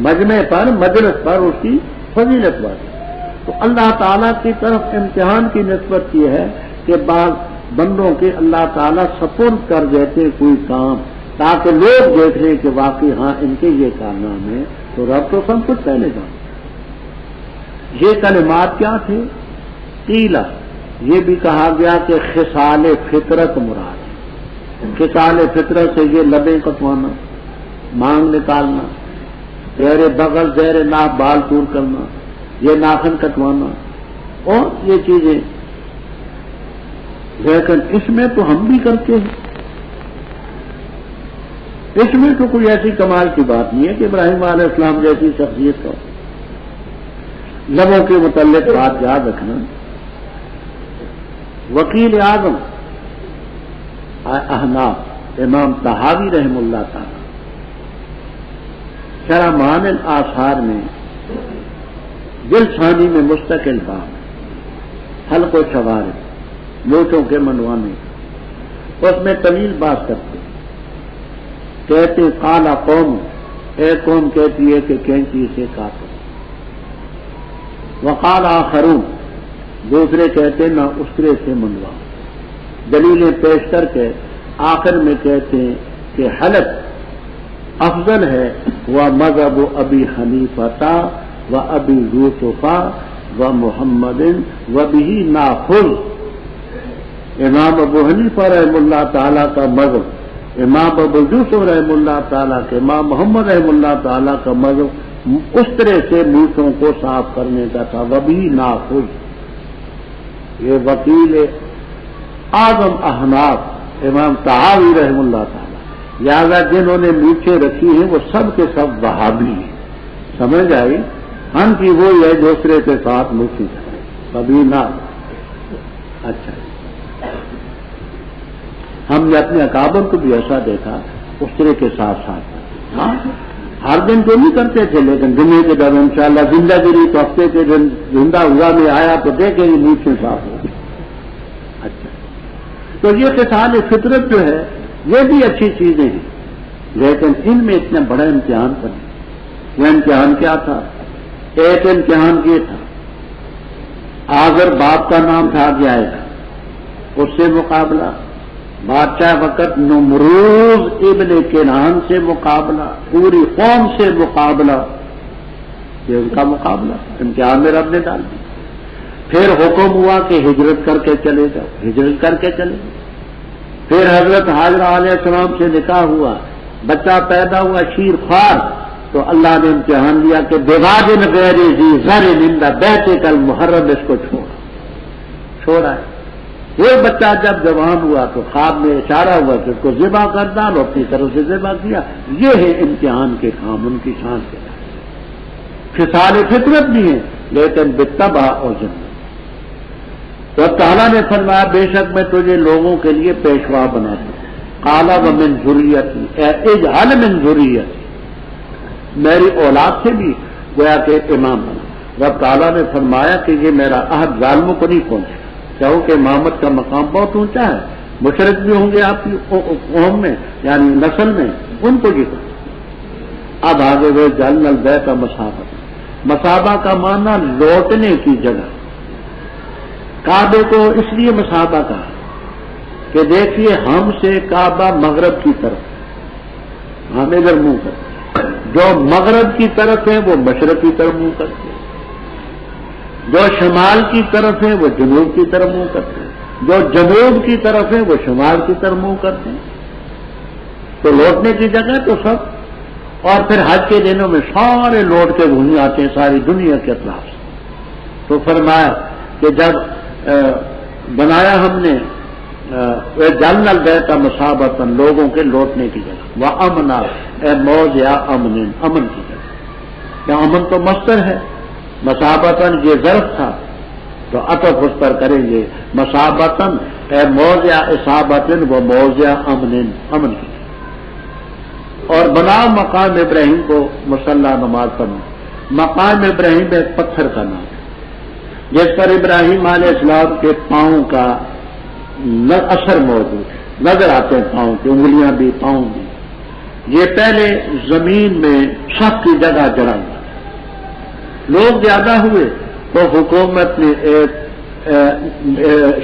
مجمع پر مجلس پر اس کی فضیلت واضح۔ تو اللہ تعالیٰ کی طرف امتحان کی نسبت یہ ہے کہ بعض بندوں کے اللہ تعالیٰ سپرد کر دیتے ہیں کوئی کام تاکہ لوگ دیکھ لیں کہ واقعی ہاں ان کے یہ کارنامے ہیں، تو رب تو سب کچھ پہلے جانتا۔ یہ کلمات کیا تھے؟ قیلا، یہ بھی کہا گیا کہ خصال فطرت مراد ہے۔ خصال فطرت سے یہ لبیں کٹوانا، مانگ نکالنا، زیر بغل زیر ناک بال چور کرنا، یہ ناخن کٹوانا اور یہ چیزیں، لیکن اس میں تو ہم بھی کرتے ہیں، اس میں تو کوئی ایسی کمال کی بات نہیں ہے کہ ابراہیم علیہ السلام جیسی شخصیت کا۔ لبوں کے متعلق بات یاد رکھنا، وکیل اعظم احناف امام طحاوی رحم اللہ تعالی شرح معانی الآثار میں جلد ثانی میں مستقل باب حلق و شوارب لوٹوں کے منوانے، اس میں طویل بات کرتے، کہتے قال قوم، اے قوم کہتی ہے کہ کینچی سے کاٹو، وقال آخرون، دوسرے کہتے نہ اسرے سے منواؤ، دلیلیں پیش کر کے آخر میں کہتے ہیں کہ حلق افضل ہے، وہ مذہب ابی حنیفہ و ابی یوسفہ و محمد و بھی ناخذ، امام ابو حنیفہ رحم اللہ تعالیٰ کا مذہب، امام ابو یوسف رحم اللہ تعالیٰ کے، امام محمد رحم اللہ تعالیٰ کا مذہب اس طرح سے منہوں کو صاف کرنے کا تھا، وہ بھی ناخذ۔ یہ وکیل اعظم احناف امام طحاوی رحم اللہ تعالیٰ، لہذا جنہوں نے میٹھے رکھی ہیں وہ سب کے سب وہابی ہیں، سمجھ آئی؟ ہم کی وہی ہے دوسرے کے ساتھ مفتی ہے، کبھی نہ۔ اچھا، ہم نے اپنے اکابر کو بھی ایسا دیکھا اس طرح کے ساتھ ساتھ، ہاں ہر دن تو نہیں کرتے تھے، لیکن جمعے کے دن انشاءاللہ زندہ گری تو ہفتے کے دن زندہ ہوا میں آیا تو دیکھیں گے میٹھے صاف ہو۔ اچھا، تو یہ خصال فطرت جو ہے یہ بھی اچھی چیزیں ہیں، لیکن ان میں اتنا بڑا امتحان پڑے۔ یہ امتحان کیا تھا؟ ایک امتحان یہ تھا اگر باپ کا نام تھا جائے گا، اس سے مقابلہ، بادشاہ وقت نمروز ابن کنعان سے مقابلہ، پوری قوم سے مقابلہ، یہ ان کا مقابلہ امتحان میں رب نے ڈال دیا۔ پھر حکم ہوا کہ ہجرت کر کے چلے جاؤ، ہجرت کر کے چلے گئے۔ پھر حضرت حاجرہ علیہ السلام سے نکاح ہوا، بچہ پیدا ہوا شیر خوار، تو اللہ نے امتحان لیا کہ بوادن غیر ذی زرع عند بیتک المحرم، اس کو چھوڑا ہے۔ وہ بچہ جب جوان ہوا تو خواب میں اشارہ ہوا کہ اس کو ذبح کر ڈالو، اپنی طرف سے ذبح کیا۔ یہ ہے امتحان کے کام، ان کی شان کے خصال فطرت بھی ہیں لیکن بالتبع اور جنت۔ تو تعالیٰ نے فرمایا بے شک میں تجھے لوگوں کے لیے پیشوا بنا دوں، قال ومن ذریتی، اجعل من ذریتی، میری اولاد سے بھی گویا کہ امام بنا۔ رب تعالیٰ نے فرمایا کہ یہ میرا عہد ظالموں کو نہیں پہنچے، کہو کہ امامت کا مقام بہت اونچا ہے، مشرک بھی ہوں گے آپ کی قوم میں یعنی نسل میں، ان کو یہ کرو۔ اب آگے وہ جعلنا البیت مثابۃ، مثابہ کا معنی لوٹنے کی جگہ، کعبے کو اس لیے مثابہ کہا کہ دیکھیے ہم سے کعبہ مغرب کی طرف، ہم ادھر منہ کرتے، جو مغرب کی طرف ہے وہ مشرق کی طرف منہ کرتے، جو شمال کی طرف ہے وہ جنوب کی طرف منہ کرتے ہیں، جو جنوب کی طرف ہے وہ شمال کی طرف منہ کرتے ہیں. تو لوٹنے کی جگہ تو سب. اور پھر حج کے دنوں میں سارے لوٹ کے وہیں آتے ہیں ساری دنیا کے اطراف سے. تو فرمایا کہ جب بنایا ہم نے جلنا البیت مثابۃ لوگوں کے لوٹنے کی جگہ، وہ امنا موضع امن امن کی جگہ. یا امن تو مصدر ہے، مثابۃ یہ ظرف تھا تو عطف اس پر کریں گے مثابۃ موضع اصابۃ و موضع امن امن کی جگہ. اور بنا مقام ابراہیم کو مصلی نماز پڑھنا. مقام ابراہیم ایک پتھر کا نام ہے جس پر ابراہیم علیہ السلام کے پاؤں کا اثر موجود ہے، نظر آتے ہیں پاؤں کی، انگلیاں بھی پاؤں بھی. یہ پہلے زمین میں سخت کی جگہ جڑا ہوا، لوگ زیادہ ہوئے تو حکومت نے ایک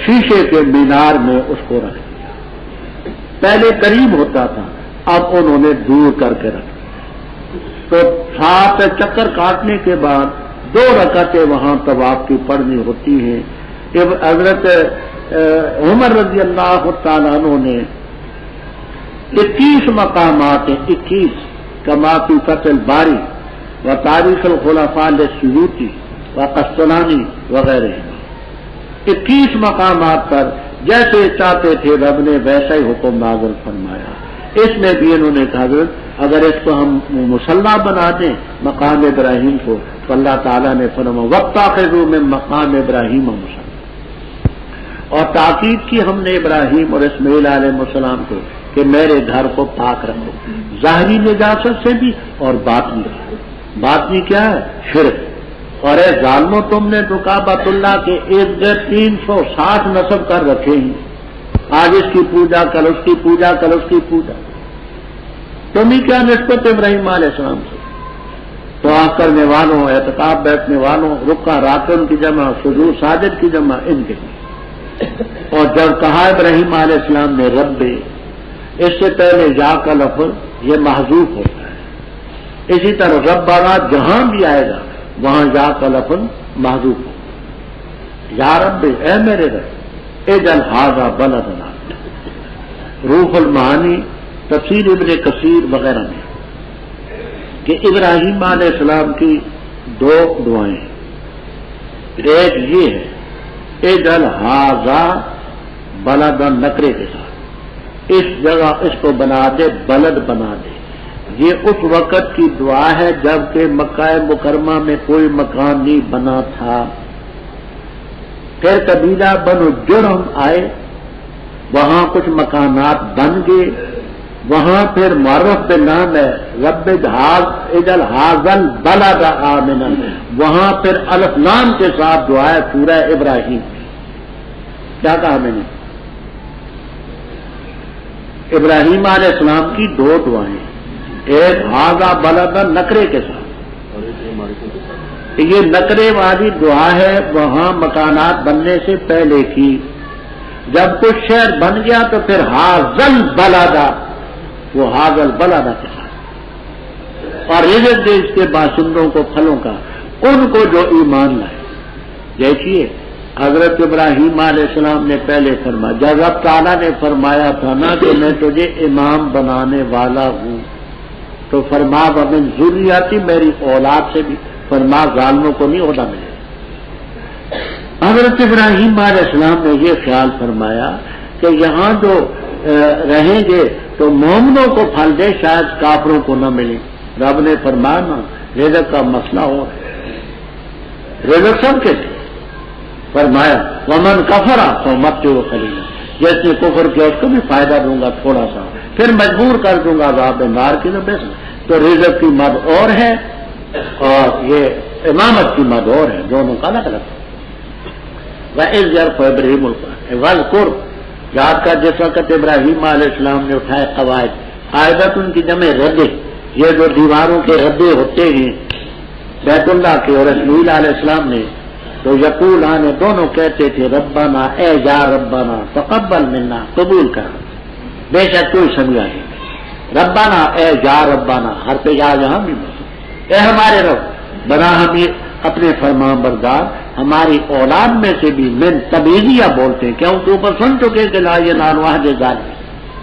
شیشے کے مینار میں اس کو رکھ دیا. پہلے قریب ہوتا تھا، اب انہوں نے دور کر کے رکھ دیا. تو 7 چکر کاٹنے کے بعد 2 رکعتیں وہاں طواف کی پڑھنی ہوتی ہیں. حضرت عمر رضی اللہ تعالیٰ عنہ نے 21 مقامات ہیں، 21 کما فی فتح الباری و تاریخ الخلفاء السیوطی و قسطلانی وغیرہ. 21 مقامات پر جیسے چاہتے تھے رب نے ویسا ہی حکم نازل فرمایا. اس میں بھی انہوں نے کہا اگر اس کو ہم مصلی بنا دیں مقام ابراہیم کو تو اللہ تعالیٰ نے فرمایا وَاتَّخِذُوا مِن مقام ابراہیم مصلی. اور تاکید کی ہم نے ابراہیم اور اسماعیل علیہ السلام کو کہ میرے گھر کو پاک رکھو، ظاہری نجاست سے بھی اور باطنی. باطنی کیا ہے؟ شرک. اور اے ظالموں تم نے تو کعبۃ اللہ کے 360 نصب کر رکھے ہیں، آج اس کی پوجا کل اس کی پوجا کل اس کی پوجا. تم ہی کیا نسبت ابراہیم علیہ السلام سے؟ تو آنکھ کرنے والوں، اعتکاف بیٹھنے والوں، رکع راکن کی جمع، سجود ساجد کی جمع، ان کے لیے. اور جب کہا ابراہیم علیہ السلام نے رب، اس سے پہلے یا کا لفظ یہ محذوف ہوتا ہے. اسی طرح ربنا جہاں بھی آئے گا وہاں یا کا لفظ محذوف ہوگا. یا رب، اے میرے رب، اجعل ھذا بلدنا. روح المعانی تفسیر ابن کثیر وغیرہ میں کہ ابراہیم علیہ السلام کی 2 دعائیں. ایک یہ ہے اجعل ھذا بلدا نکرے کے ساتھ، اس جگہ اس کو بنا دے، بلد بنا دے. یہ اس وقت کی دعا ہے جبکہ مکہ مکرمہ میں کوئی مکان نہیں بنا تھا. پھر قبیلہ بنو جرم آئے، وہاں کچھ مکانات بن گئے، وہاں پھر معرف پہ نام ہے رب اجعل ھذا البلد آمنا، وہاں پھر الف لام کے ساتھ دعا ہے سورہ ابراہیم. کیا کہا میں نے؟ ابراہیم علیہ السلام کی 2 دعائیں، ایک ھذا بلد نکرے کے ساتھ. یہ نکرے والی دعا ہے وہاں مکانات بننے سے پہلے کی. جب کچھ شہر بن گیا تو پھر ھذا البلد، وہ ھذا البلد کے ساتھ. اور رزق دے اس کے باشندوں کو پھلوں کا، ان کو جو ایمان لائے. دیکھیے حضرت ابراہیم علیہ السلام نے پہلے فرمایا، جب رب تعالیٰ نے فرمایا تھا نا کہ میں تجھے امام بنانے والا ہوں، تو فرما ومن ذریتی، میری اولاد سے بھی، فرما ظالموں کو نہیں عہدہ ملے. حضرت ابراہیم علیہ السلام نے یہ خیال فرمایا کہ یہاں جو رہیں گے تو مومنوں کو پھل دے، شاید کافروں کو نہ ملے. رب نے فرمایا نا رزق کا مسئلہ ہو رہا ہے، رزق سب کے تھے. فرمایا ومن کفر فمتعہ قلیلا، جس نے کفر کیا اس کو بھی فائدہ دوں گا تھوڑا سا، پھر مجبور کر دوں گا عذاب نار کی طرف. تو رزق کی مد اور ہے اور یہ امامت کی مد اور ہے، دونوں کا الگ الگ. وَإِذْ يَرْفَعُ إِبْرَاهِيمُ الْقَوَاعِدَ وَاذْكُرْ، یاد کر جس وقت ابراہیم علیہ السلام نے اٹھائے قواعد. قاعدت ان کی جمع ردے، یہ جو دیواروں کے ردے ہوتے ہیں بیت اللہ کے، اور اسماعیل علیہ السلام نے تو یقول آنے دونوں کہتے تھے ربنا، اے یا ربنا تقبل منا، قبول کر. بے شک کوئی سمجھا نہیں. ربنا اے یا ربنا، ہر پہ یا یہاں بھی اے ہمارے رب، بنا ہمیں اپنے فرمان بردار ہماری اولاد میں سے بھی من تبیزیہ بولتے ہیں، کیا ان کے اوپر سن چکے کہ لا ینال عہد ظالم،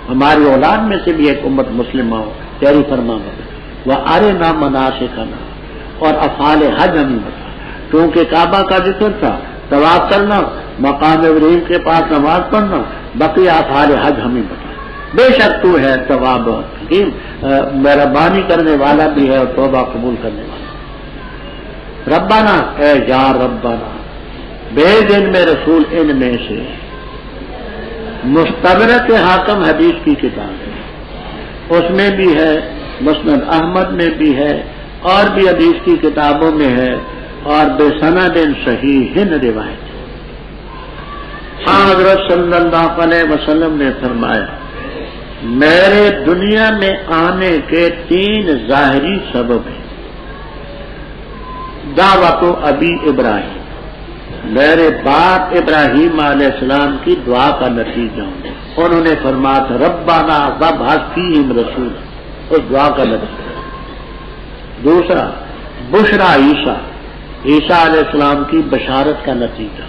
ہماری اولاد میں سے بھی ایک امت مسلمہ ہو تیری فرما برداری، وَأَرِنَا مَنَاسِكَنَا، اور افعال حج ہمیں بتا، کیونکہ کعبہ کا ذکر تھا، طواف کرنا، مقام ابراہیم کے پاس نماز پڑھنا، بقیہ افعال حج ہمیں بتا۔ بے شک تو ہے تواب حکیم، مہربانی کرنے والا بھی ہے اور توبہ قبول کرنے والا۔ ربنا، اے یا ربنا، بھیج ان میں رسول ان میں سے، مستدرک حاکم حدیث کی کتاب ہے، اس میں بھی ہے، مسند احمد میں بھی ہے، اور بھی حدیث کی کتابوں میں ہے، اور بے سند صحیح روایت ہے۔ حضرت صلی اللہ علیہ وسلم نے فرمایا، میرے دنیا میں آنے کے 3 ظاہری سبب ہیں۔ دعوت ابی ابراہیم، میرے باپ ابراہیم علیہ السلام کی دعا کا نتیجہ ہوں، انہوں نے فرمایا تھا ربنا وابعث فیہم رسولا، اس دعا کا نتیجہ۔ دوسرا بشرا عیسیٰ، عیسیٰ علیہ السلام کی بشارت کا نتیجہ،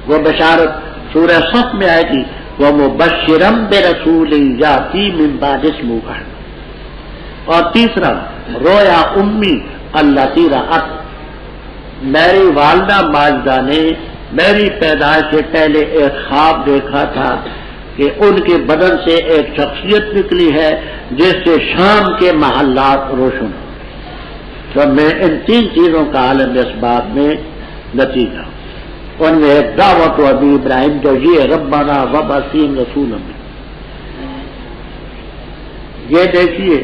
وہ بشارت سورہ صف میں آئے تھی، وَمُبَشِّرًا بِرَسُولٍ يَأْتِي مِن بَعْدِهِ اسْمُهُ أَحْمَدُ۔ اور تیسرا رویا امی التی رأت، میری والدہ ماجدہ نے میری پیدائش سے پہلے ایک خواب دیکھا تھا کہ ان کے بدن سے ایک شخصیت نکلی ہے جس سے شام کے محلات روشن ہو۔ تو میں ان 3 چیزوں کا عالم اسباب میں نتیجہ، ان میں ایک دعوت ابی ابراہیم جو یہ ربنا وابعث فیہم رسولا، یہ دیکھیے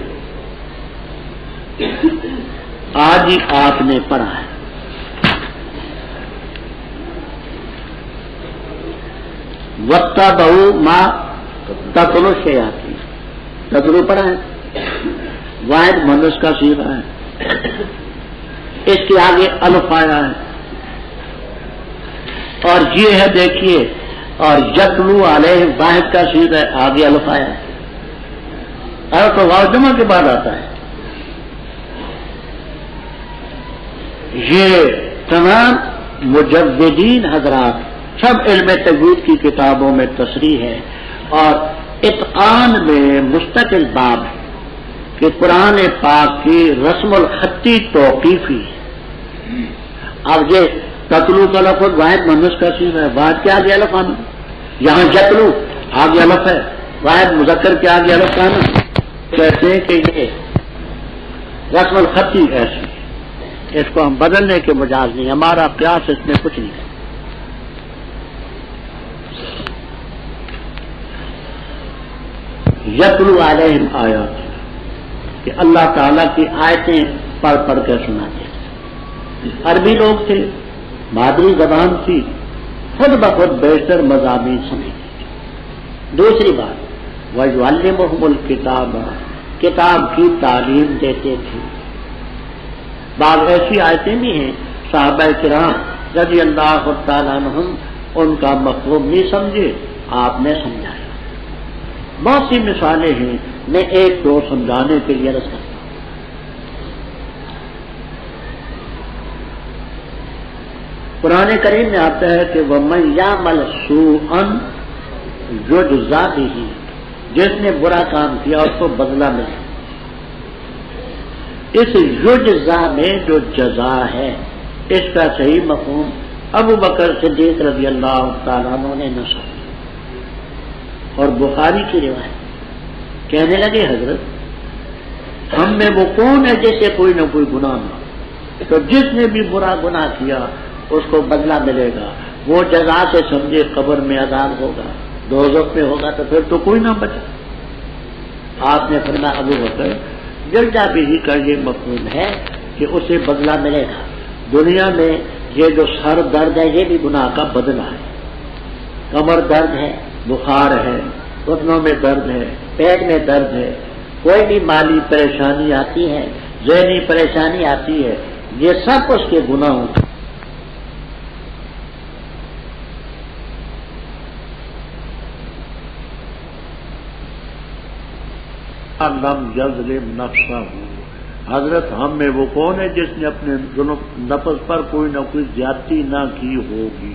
آج ہی آپ نے پڑھا ہے، وَاتَّبَعُوا مَا تَتْلُو الشَّيَاطِينُ، تتلو پڑھا ہے، واحد مؤنث کا صیغہ ہے، اس کے آگے الف آیا ہے، اور یہ ہے دیکھیے، اور یتلو علیہ واحد کا صیغہ ہے، آگے الف آیا ہے، اور تو واو جمع کے بعد آتا ہے۔ یہ تمام مجودین حضرات سب علم تجوید کی کتابوں میں تصریح ہے، اور اتقان میں مستقل باب ہے کہ قرآن پاک کی رسم الخطی توقیفی ہے۔ اب یہ تتلو کا لفظ واحد مؤنث کا صیغہ ہے، واحد کے آگے الف آنا، یہاں یتلو آگے الف ہے، واحد مذکر کے آگے الف آنا، کہتے ہیں کہ یہ رسم الخطی ایسی ہے، اس کو ہم بدلنے کے مجاز نہیں، ہمارا قیاس اس میں کچھ نہیں ہے۔ یتلو علیہم آیات، کہ اللہ تعالیٰ کی آیتیں پڑھ پڑھ کر سناتے ہیں۔ عربی لوگ تھے، مادری زبان تھی، خود بخود بیشتر مضامین سمجھتے۔ دوسری بات وَيُعَلِّمُهُمُ الْكِتَابَ، کتاب کی تعلیم دیتے تھے۔ بعض ایسی آیتیں بھی ہیں صحابہ کرام رضی اللہ تعالیٰ عنہم ان کا مفہوم نہیں سمجھے، آپ نے سمجھایا۔ بہت سی مثالیں ہیں، میں ایک دو سمجھانے کے لیے عرض کرتا ہوں۔ قرآن کریم میں آتا ہے کہ وَمَن يَعْمَلْ سُوءًا يُجْزَ بِهِ، جس نے برا کام کیا اس کو بدلہ ملے۔ اس یجزا میں جو جزا ہے اس کا صحیح مفہوم ابو بکر صدیق رضی اللہ تعالیٰ عنہ نے نصب، اور بخاری کی روایت، کہنے لگے حضرت ہم میں وہ کون ہے جیسے کوئی نہ کوئی گناہ نہ، تو جس نے بھی برا گناہ کیا اس کو بدلہ ملے گا، وہ جزا سے سمجھے قبر میں عذاب ہوگا، دوزخ میں ہوگا، تو پھر تو کوئی نہ بچا۔ آپ نے فرمایا ابو بکر جلدہ بھی کا یہ مفہوم ہے کہ اسے بدلہ ملے گا۔ دنیا میں یہ جو سر درد ہے یہ بھی گناہ کا بدلہ ہے، کمر درد ہے، بخار ہے، گھٹنوں میں درد ہے، پیٹ میں درد ہے، کوئی بھی مالی پریشانی آتی ہے، ذہنی پریشانی آتی ہے، یہ سب اس کے گناہوں کا۔ لم یظلم نفسہ، حضرت ہم میں وہ کون ہے جس نے اپنے نفس پر کوئی نہ کوئی زیادتی نہ کی ہوگی؟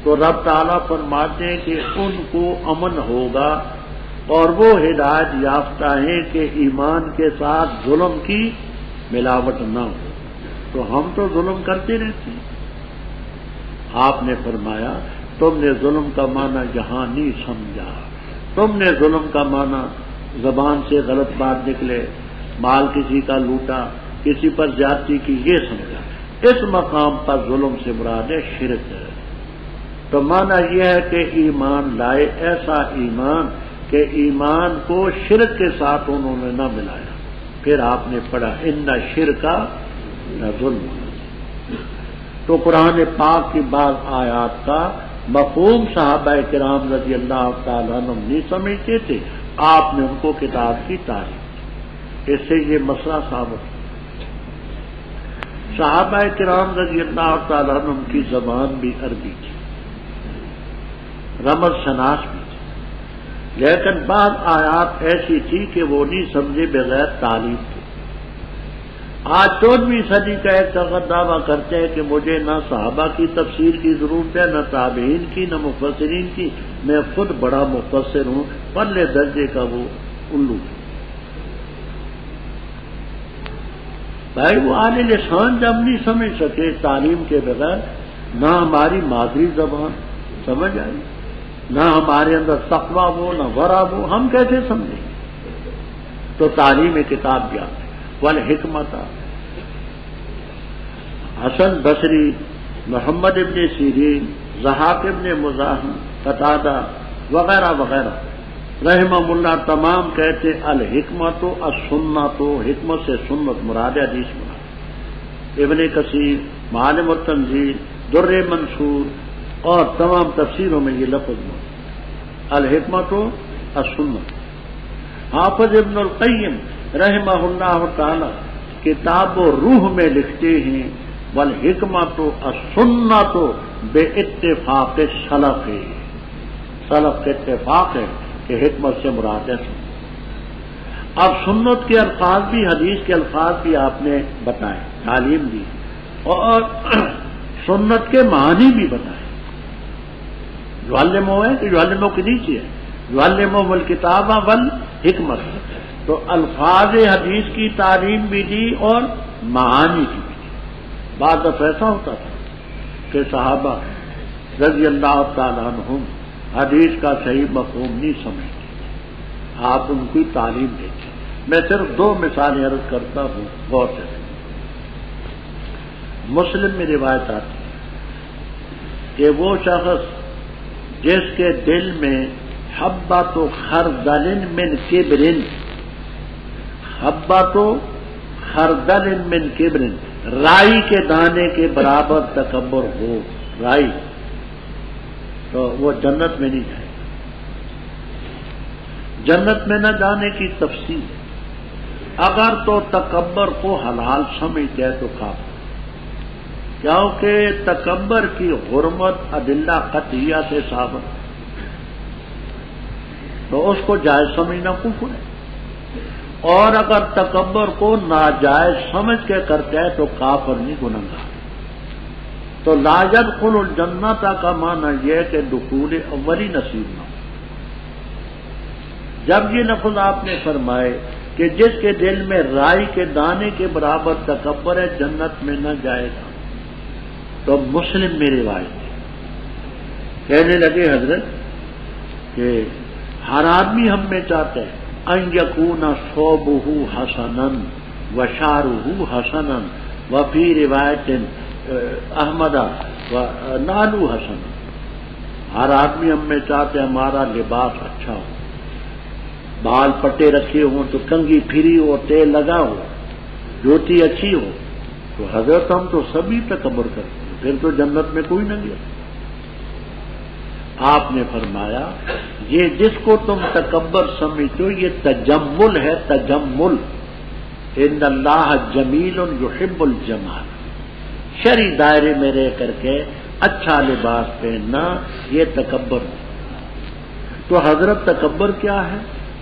تو رب تعالیٰ فرماتے ہیں کہ ان کو امن ہوگا اور وہ ہدایت یافتہ ہیں کہ ایمان کے ساتھ ظلم کی ملاوٹ نہ ہو۔ تو ہم تو ظلم کرتے رہتے ہیں۔ آپ نے فرمایا تم نے ظلم کا معنی یہاں نہیں سمجھا، تم نے ظلم کا معنی زبان سے غلط بات نکلے، مال کسی کا لوٹا، کسی پر زیادتی کی، یہ سمجھا۔ اس مقام پر ظلم سے مراد ہے شرک ہے۔ تو معنی یہ ہے کہ ایمان لائے، ایسا ایمان کہ ایمان کو شرک کے ساتھ انہوں نے نہ ملایا۔ پھر آپ نے پڑھا ان شرکا ظلم۔ تو قرآن پاک کی بعض آیات کا مفہوم صحابہ کرام رضی اللہ تعالیٰ عنہ نہیں سمجھتے تھے، آپ نے ان کو کتاب کی تعریف کی۔ اس سے یہ مسئلہ ثابت ہے۔ صحابہ کرام رضی اللہ تعالیٰ عنہ کی زبان بھی عربی تھی، رمز شناس بھی تھی، لیکن بعض آیات ایسی تھی کہ وہ نہیں سمجھے بغیر تعلیم تھی۔ آج 14ویں صدی کا ایک طاقت دعویٰ کرتے ہیں کہ مجھے نہ صحابہ کی تفسیر کی ضرورت ہے، نہ تابعین کی، نہ مفسرین کی، میں خود بڑا مفسر ہوں، پرلے درجے کا وہ الو۔ بھائی وہ اعلی لسان جب نہیں سمجھ سکے تعلیم کے بغیر، نہ ہماری مادری زبان سمجھ آئی، نہ ہمارے اندر تقویٰ وہ، نہ ورع وہ، ہم کیسے سمجھیں گے؟ تو تعلیم کتاب بھی آتی والحکمت۔ حسن بصری، محمد ابن سیرین، ضحاک ابن مزاحم، قتادہ وغیرہ وغیرہ رحمہ اللہ تمام کہتے الحکمت السنت، حکمت سے سنت مراد حدیث مراد۔ ابن کثیر، معالم التنزیل، در منصور اور تمام تفسیروں میں یہ لفظ موجود الحکمت السنت۔ حافظ ابن القیم رحمہ اللہ تعالی کتاب و روح میں لکھتے ہیں والحکمت السنت بے اتفاق سلف ہے، سلف کے اتفاق ہے کہ حکمت سے مراد ہے سنت۔ اب سنت کے الفاظ بھی، حدیث کے الفاظ بھی آپ نے بتائے، تعلیم دی، اور سنت کے معنی بھی بتائے۔ یعلمو ہے کہ یعلمو کے نیچے ہے یعلمو الکتاب والحکمت، تو الفاظ حدیث کی تعلیم بھی دی اور معانی کی بھی دی۔ بعض دفعہ ایسا ہوتا تھا کہ صحابہ رضی اللہ تعالیٰ عنہم حدیث کا صحیح مفہوم نہیں سمجھتے، آپ ان کی تعلیم دیتے۔ میں صرف 2 مثالیں عرض کرتا ہوں، غور سے۔ مسلم میں روایت آتی ہے کہ وہ شخص جس کے دل میں حبۃ خردل من کبر، حبۃ خردل من کبر، رائی کے دانے کے برابر تکبر ہو، رائی، تو وہ جنت میں نہیں جائے گا۔ جنت میں نہ جانے کی تفصیل ہے۔ اگر تو تکبر کو حلال سمجھتے تو کافر، کیونکہ تکبر کی حرمت ادلہ قطعیہ سے ثابت، تو اس کو جائز سمجھنا کفر ہے۔ اور اگر تکبر کو ناجائز سمجھ کے کرتے ہیں تو کافر نہیں، گنہگار۔ تو لا يدخل الجنت کا معنی یہ ہے کہ دخول اولی نصیب نہ ہو۔ جب یہ لفظ آپ نے فرمائے کہ جس کے دل میں رائی کے دانے کے برابر تکبر ہے جنت میں نہ جائے گا، تو مسلم میں روایت ہے۔ کہنے لگے حضرت کہ ہر آدمی ہم میں چاہتا ہے ان یکون ثوبہ حسنا وشعرہ حسنا وفی روایت احمد نالو حسن، ہر آدمی ہم میں چاہتے ہیں ہمارا لباس اچھا ہو، بال پٹے رکھے ہوں تو کنگھی پھری ہو، تیل لگا ہو، جوتی اچھی ہو، تو حضرت ہم تو سبھی تکبر کرتے ہیں، پھر تو جنت میں کوئی نہ گیا۔ آپ نے فرمایا یہ جس کو تم تکبر سمجھتے ہو یہ تجمل ہے، تجمل۔ ان اللہ جمیل یحب الجمال، شرعی دائرے میں رہ کر کے اچھا لباس پہننا یہ تکبر ہے۔ تو حضرت تکبر کیا ہے؟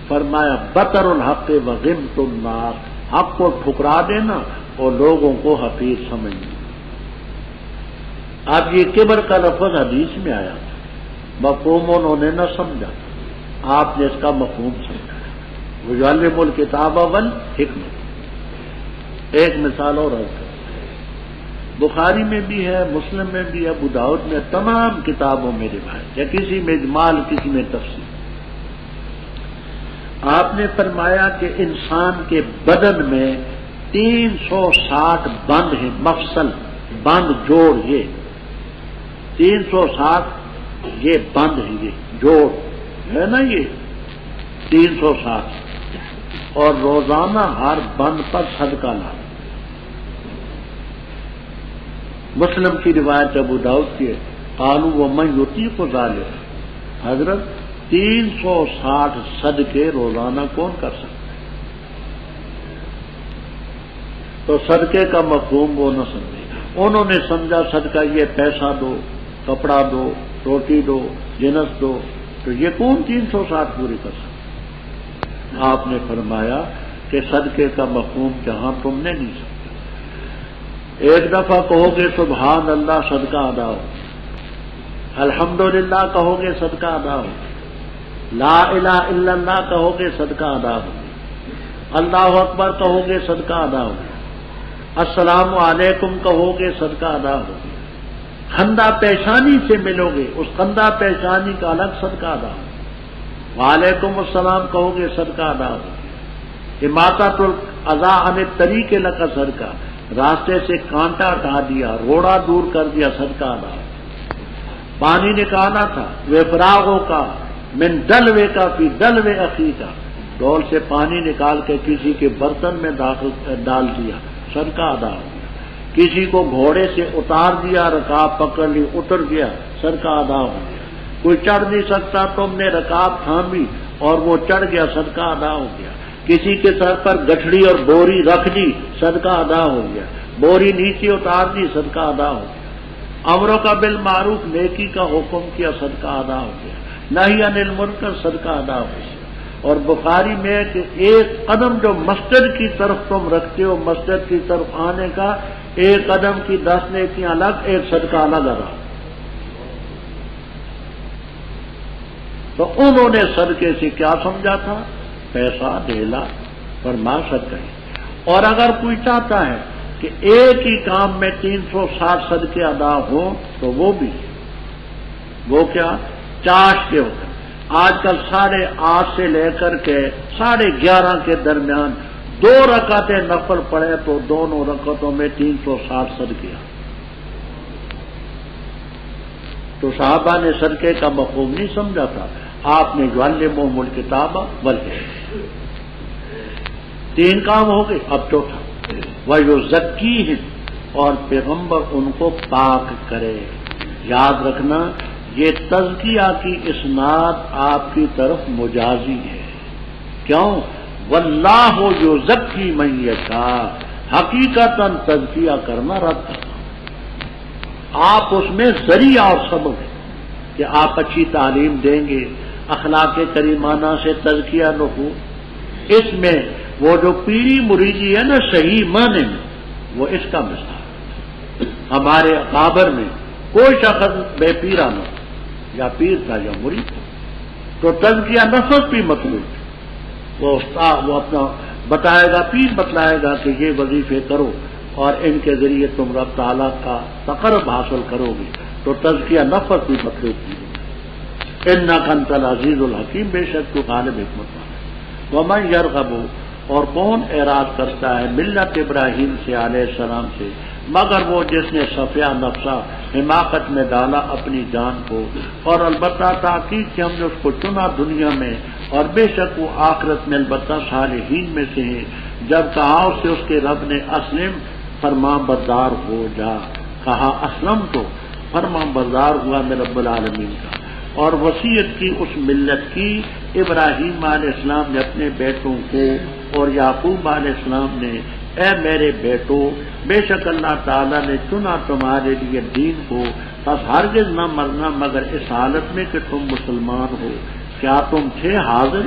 فرمایا بطر الحق وغمت الناس، حق کو ٹھکرا دینا اور لوگوں کو حقیر سمجھنا۔ اب یہ کبر کا لفظ حدیث میں آیا، مفہوم انہوں نے نہ سمجھا، آپ نے اس کا مفہوم سمجھا۔ وَيُعَلِّمُ الْكِتَابَ وَالْحِکْمَةَ۔ ایک مثال اور عرض کریں، بخاری میں بھی ہے، مسلم میں بھی ہے، ابو داؤد میں، تمام کتابوں میں روایت ہے، کسی میں اجمال کسی میں تفصیل۔ آپ نے فرمایا کہ انسان کے بدن میں 360 بند ہیں، مفصل بند جوڑ، یہ 360 یہ بند ہے، یہ جوڑ ہے نا، یہ 360، اور روزانہ ہر بند پر صدقہ لانا۔ مسلم کی روایت ابو داؤد کی ہے، قالوا ومن یطیق ذلک، حضرت 360 صدقے روزانہ کون کر سکتا ہے؟ تو صدقے کا مفہوم وہ نہ سمجھے، انہوں نے سمجھا صدقہ یہ پیسہ دو، کپڑا دو، روٹی دو، جنس دو، تو یہ کون 360 پوری کر سکتا؟ آپ نے فرمایا کہ صدقے کا مفہوم جہاں تم نے نہیں سمجھا، ایک دفعہ کہو گے سبحان اللہ صدقہ ادا ہو، الحمدللہ کہو گے صدقہ ادا ہو، لا الہ الا اللہ کہو گے صدقہ ادا ہو، اللہ اکبر کہو گے صدقہ ادا ہو، السلام علیکم کہو گے صدقہ ادا ہو، خندہ پیشانی سے ملو گے، اس خندہ پیشانی کا الگ صدقہ ادا ہو، وعلیکم السلام کہو گے صدقہ ادا ہو، اماطۃ الاذی عن الطریق لک صدقہ، راستے سے کانٹا ہٹا دیا، روڑا دور کر دیا، صدقہ ادا ہو، پانی نکالا تھا، وفراغوں کا من دلوے کا فی دلوے اخی کا، ڈول سے پانی نکال کے کسی کے برتن میں ڈال دیا، صدقہ ادا ہو گیا، کسی کو گھوڑے سے اتار دیا، رکاب پکڑ لی، اتر گیا، صدقہ ادا ہو گیا، کوئی چڑھ نہیں سکتا، تم نے رکاب تھامی اور وہ چڑھ گیا، صدقہ ادا ہو گیا، کسی کے سر پر گٹھڑی اور بوری رکھ دی، صدقہ ادا ہو گیا، بوری نیچے اتار دی، صدقہ ادا ہو گیا، امروں کا بالمعروف نیکی کا حکم کیا، صدقہ ادا ہو گیا، نہی عن المنکر صدقہ ادا ہو گیا۔ اور بخاری میں کہ ایک قدم جو مسجد کی طرف تم رکھتے ہو، مسجد کی طرف آنے کا، ایک قدم کی 10 نیکیاں الگ، ایک صدقہ الگ ادا۔ تو انہوں نے صدقے سے کیا سمجھا تھا؟ پیسہ ڈھیلا، فرما صدقہ ہی۔ اور اگر کوئی چاہتا ہے کہ ایک ہی کام میں 360 صدقے ادا ہوں تو وہ بھی، وہ کیا چاش کے ہوتے ہیں، آج کل 8:30 سے لے کر کے 11:30 کے درمیان 2 رکعتیں نفل پڑے تو دونوں رکعتوں میں 360 صدقے۔ تو صحابہ نے صدقے کا مفہوم نہیں سمجھا تھا، آپ نے یعلمہم الکتاب والحکمہ۔ 3 کام ہو گئے، اب چوتھا وَيُزَكِّيهِمْ، اور پیغمبر ان کو پاک کرے۔ یاد رکھنا یہ تزکیہ کی اسناد آپ کی طرف مجازی ہے، کیوں؟ واللہ یزکی من یشاء، حقیقتاً تزکیہ کرنا رب کا کام، آپ اس میں ذریعہ اور سبب ہے کہ آپ اچھی تعلیم دیں گے، اخلاق کریمانہ سے تزکیہ نفوس، اس میں وہ جو پیری مریدی ہے نا صحیح معنی میں، وہ اس کا مثال۔ ہمارے اکابر میں کوئی شخص بے پیرا نہ ہو، یا پیر تھا یا مرید تھا، تو تزکیہ نفس بھی مطلوب ہے، وہ اپنا بتائے گا، پیر بتلائے گا کہ یہ وظیفے کرو اور ان کے ذریعے تم رب تعالیٰ کا تقرب حاصل کرو گے، تو تزکیہ نفس بھی مطلوب ہے۔ انک انت العزیز الحکیم، بے شک تو غالب حکمت والا ہے۔ ومن یرغب، اور کون اعراض کرتا ہے ملت ابراہیم سے علیہ السلام سے، مگر وہ جس نے صفیہ نفسہ، حماقت میں ڈالا اپنی جان کو، اور البتہ تاکید کہ ہم نے اس کو چنا دنیا میں، اور بے شک وہ آخرت میں البتہ صالحین میں سے ہے۔ جب کہا اسے اس کے رب نے اسلم، فرما بردار ہو جا، کہا اسلم تو فرما بردار ہوا میں رب العالمین کا۔ اور وصیت کی اس ملت کی، ابراہیم علیہ السلام نے اپنے بیٹوں کو اور یعقوب علیہ السلام نے، اے میرے بیٹو، بے شک اللہ تعالیٰ نے چنا تمہارے لیے دین کو، بس ہرگز نہ مرنا مگر اس حالت میں کہ تم مسلمان ہو۔ کیا تم تھے حاضر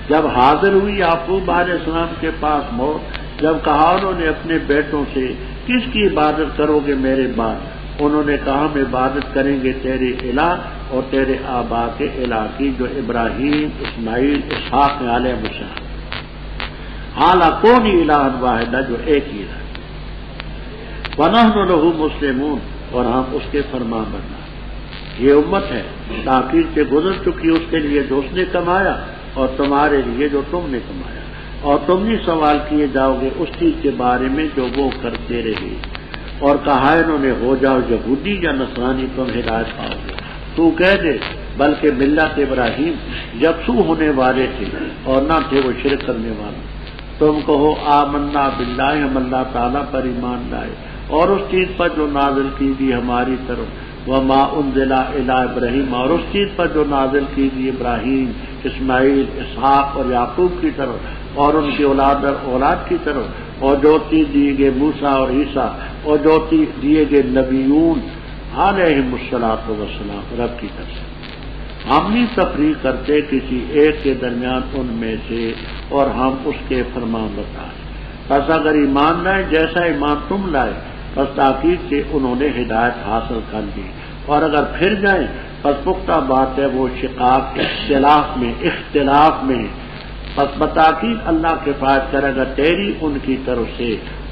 جب حاضر ہوئی یعقوب علیہ السلام کے پاس موت؟ جب کہا انہوں نے اپنے بیٹوں سے کس کی عبادت کرو گے میرے بعد، انہوں نے کہا ہم عبادت کریں گے تیرے الہ اور تیرے آبا کے الہ کی، جو ابراہیم، اسماعیل، اسحاق علیہ السلام، حالا کون الہ واحدہ، جو ایک ہی الہ، وَنَحْنُ لَهُ مُسْلِمُونَ، اور ہم اس کے فرمان بردار۔ یہ امت ہے تاخیر سے گزر چکی، اس کے لیے جو اس نے کمایا اور تمہارے لیے جو تم نے کمایا، اور تم نہیں سوال کیے جاؤ گے اس چیز کے بارے میں جو وہ کرتے رہے، اور کہا انہوں نے ہو جاؤ یہودی یا نصرانی تم ہدایت پاؤ گے۔ تو کہہ دے بلکہ ملت ابراہیم یکسو ہونے والے تھے اور نہ تھے وہ شرک کرنے والے۔ تم کہو آمنا باللہ، ہم اللہ تعالیٰ پر ایمان لائے اور اس چیز پر جو نازل کی گئی ہماری طرف، وما انزل الی ابراہیم، اور اس چیز پر جو نازل کی گئی ابراہیم، اسماعیل، اسحاق اور یعقوب کی طرف اور ان کی اولاد اور اولاد کی طرف، اور جو چیز دیے گئے موسیٰ اور عیسیٰ، اور جو چیز دیے گئے نبیون علیہم الصلاۃ والسلام رب کی طرف سے۔ ہم نہیں تفریق کرتے کسی ایک کے درمیان ان میں سے، اور ہم اس کے فرمان بردار۔ بس اگر ایمان لائے جیسا ایمان تم لائے، بس تاکید سے انہوں نے ہدایت حاصل کر لی، اور اگر پھر جائیں بس پختہ بات ہے وہ شقاق اختلاف میں، بس بتاکید اللہ کفایت کرے گا تیری ان کی طرف سے،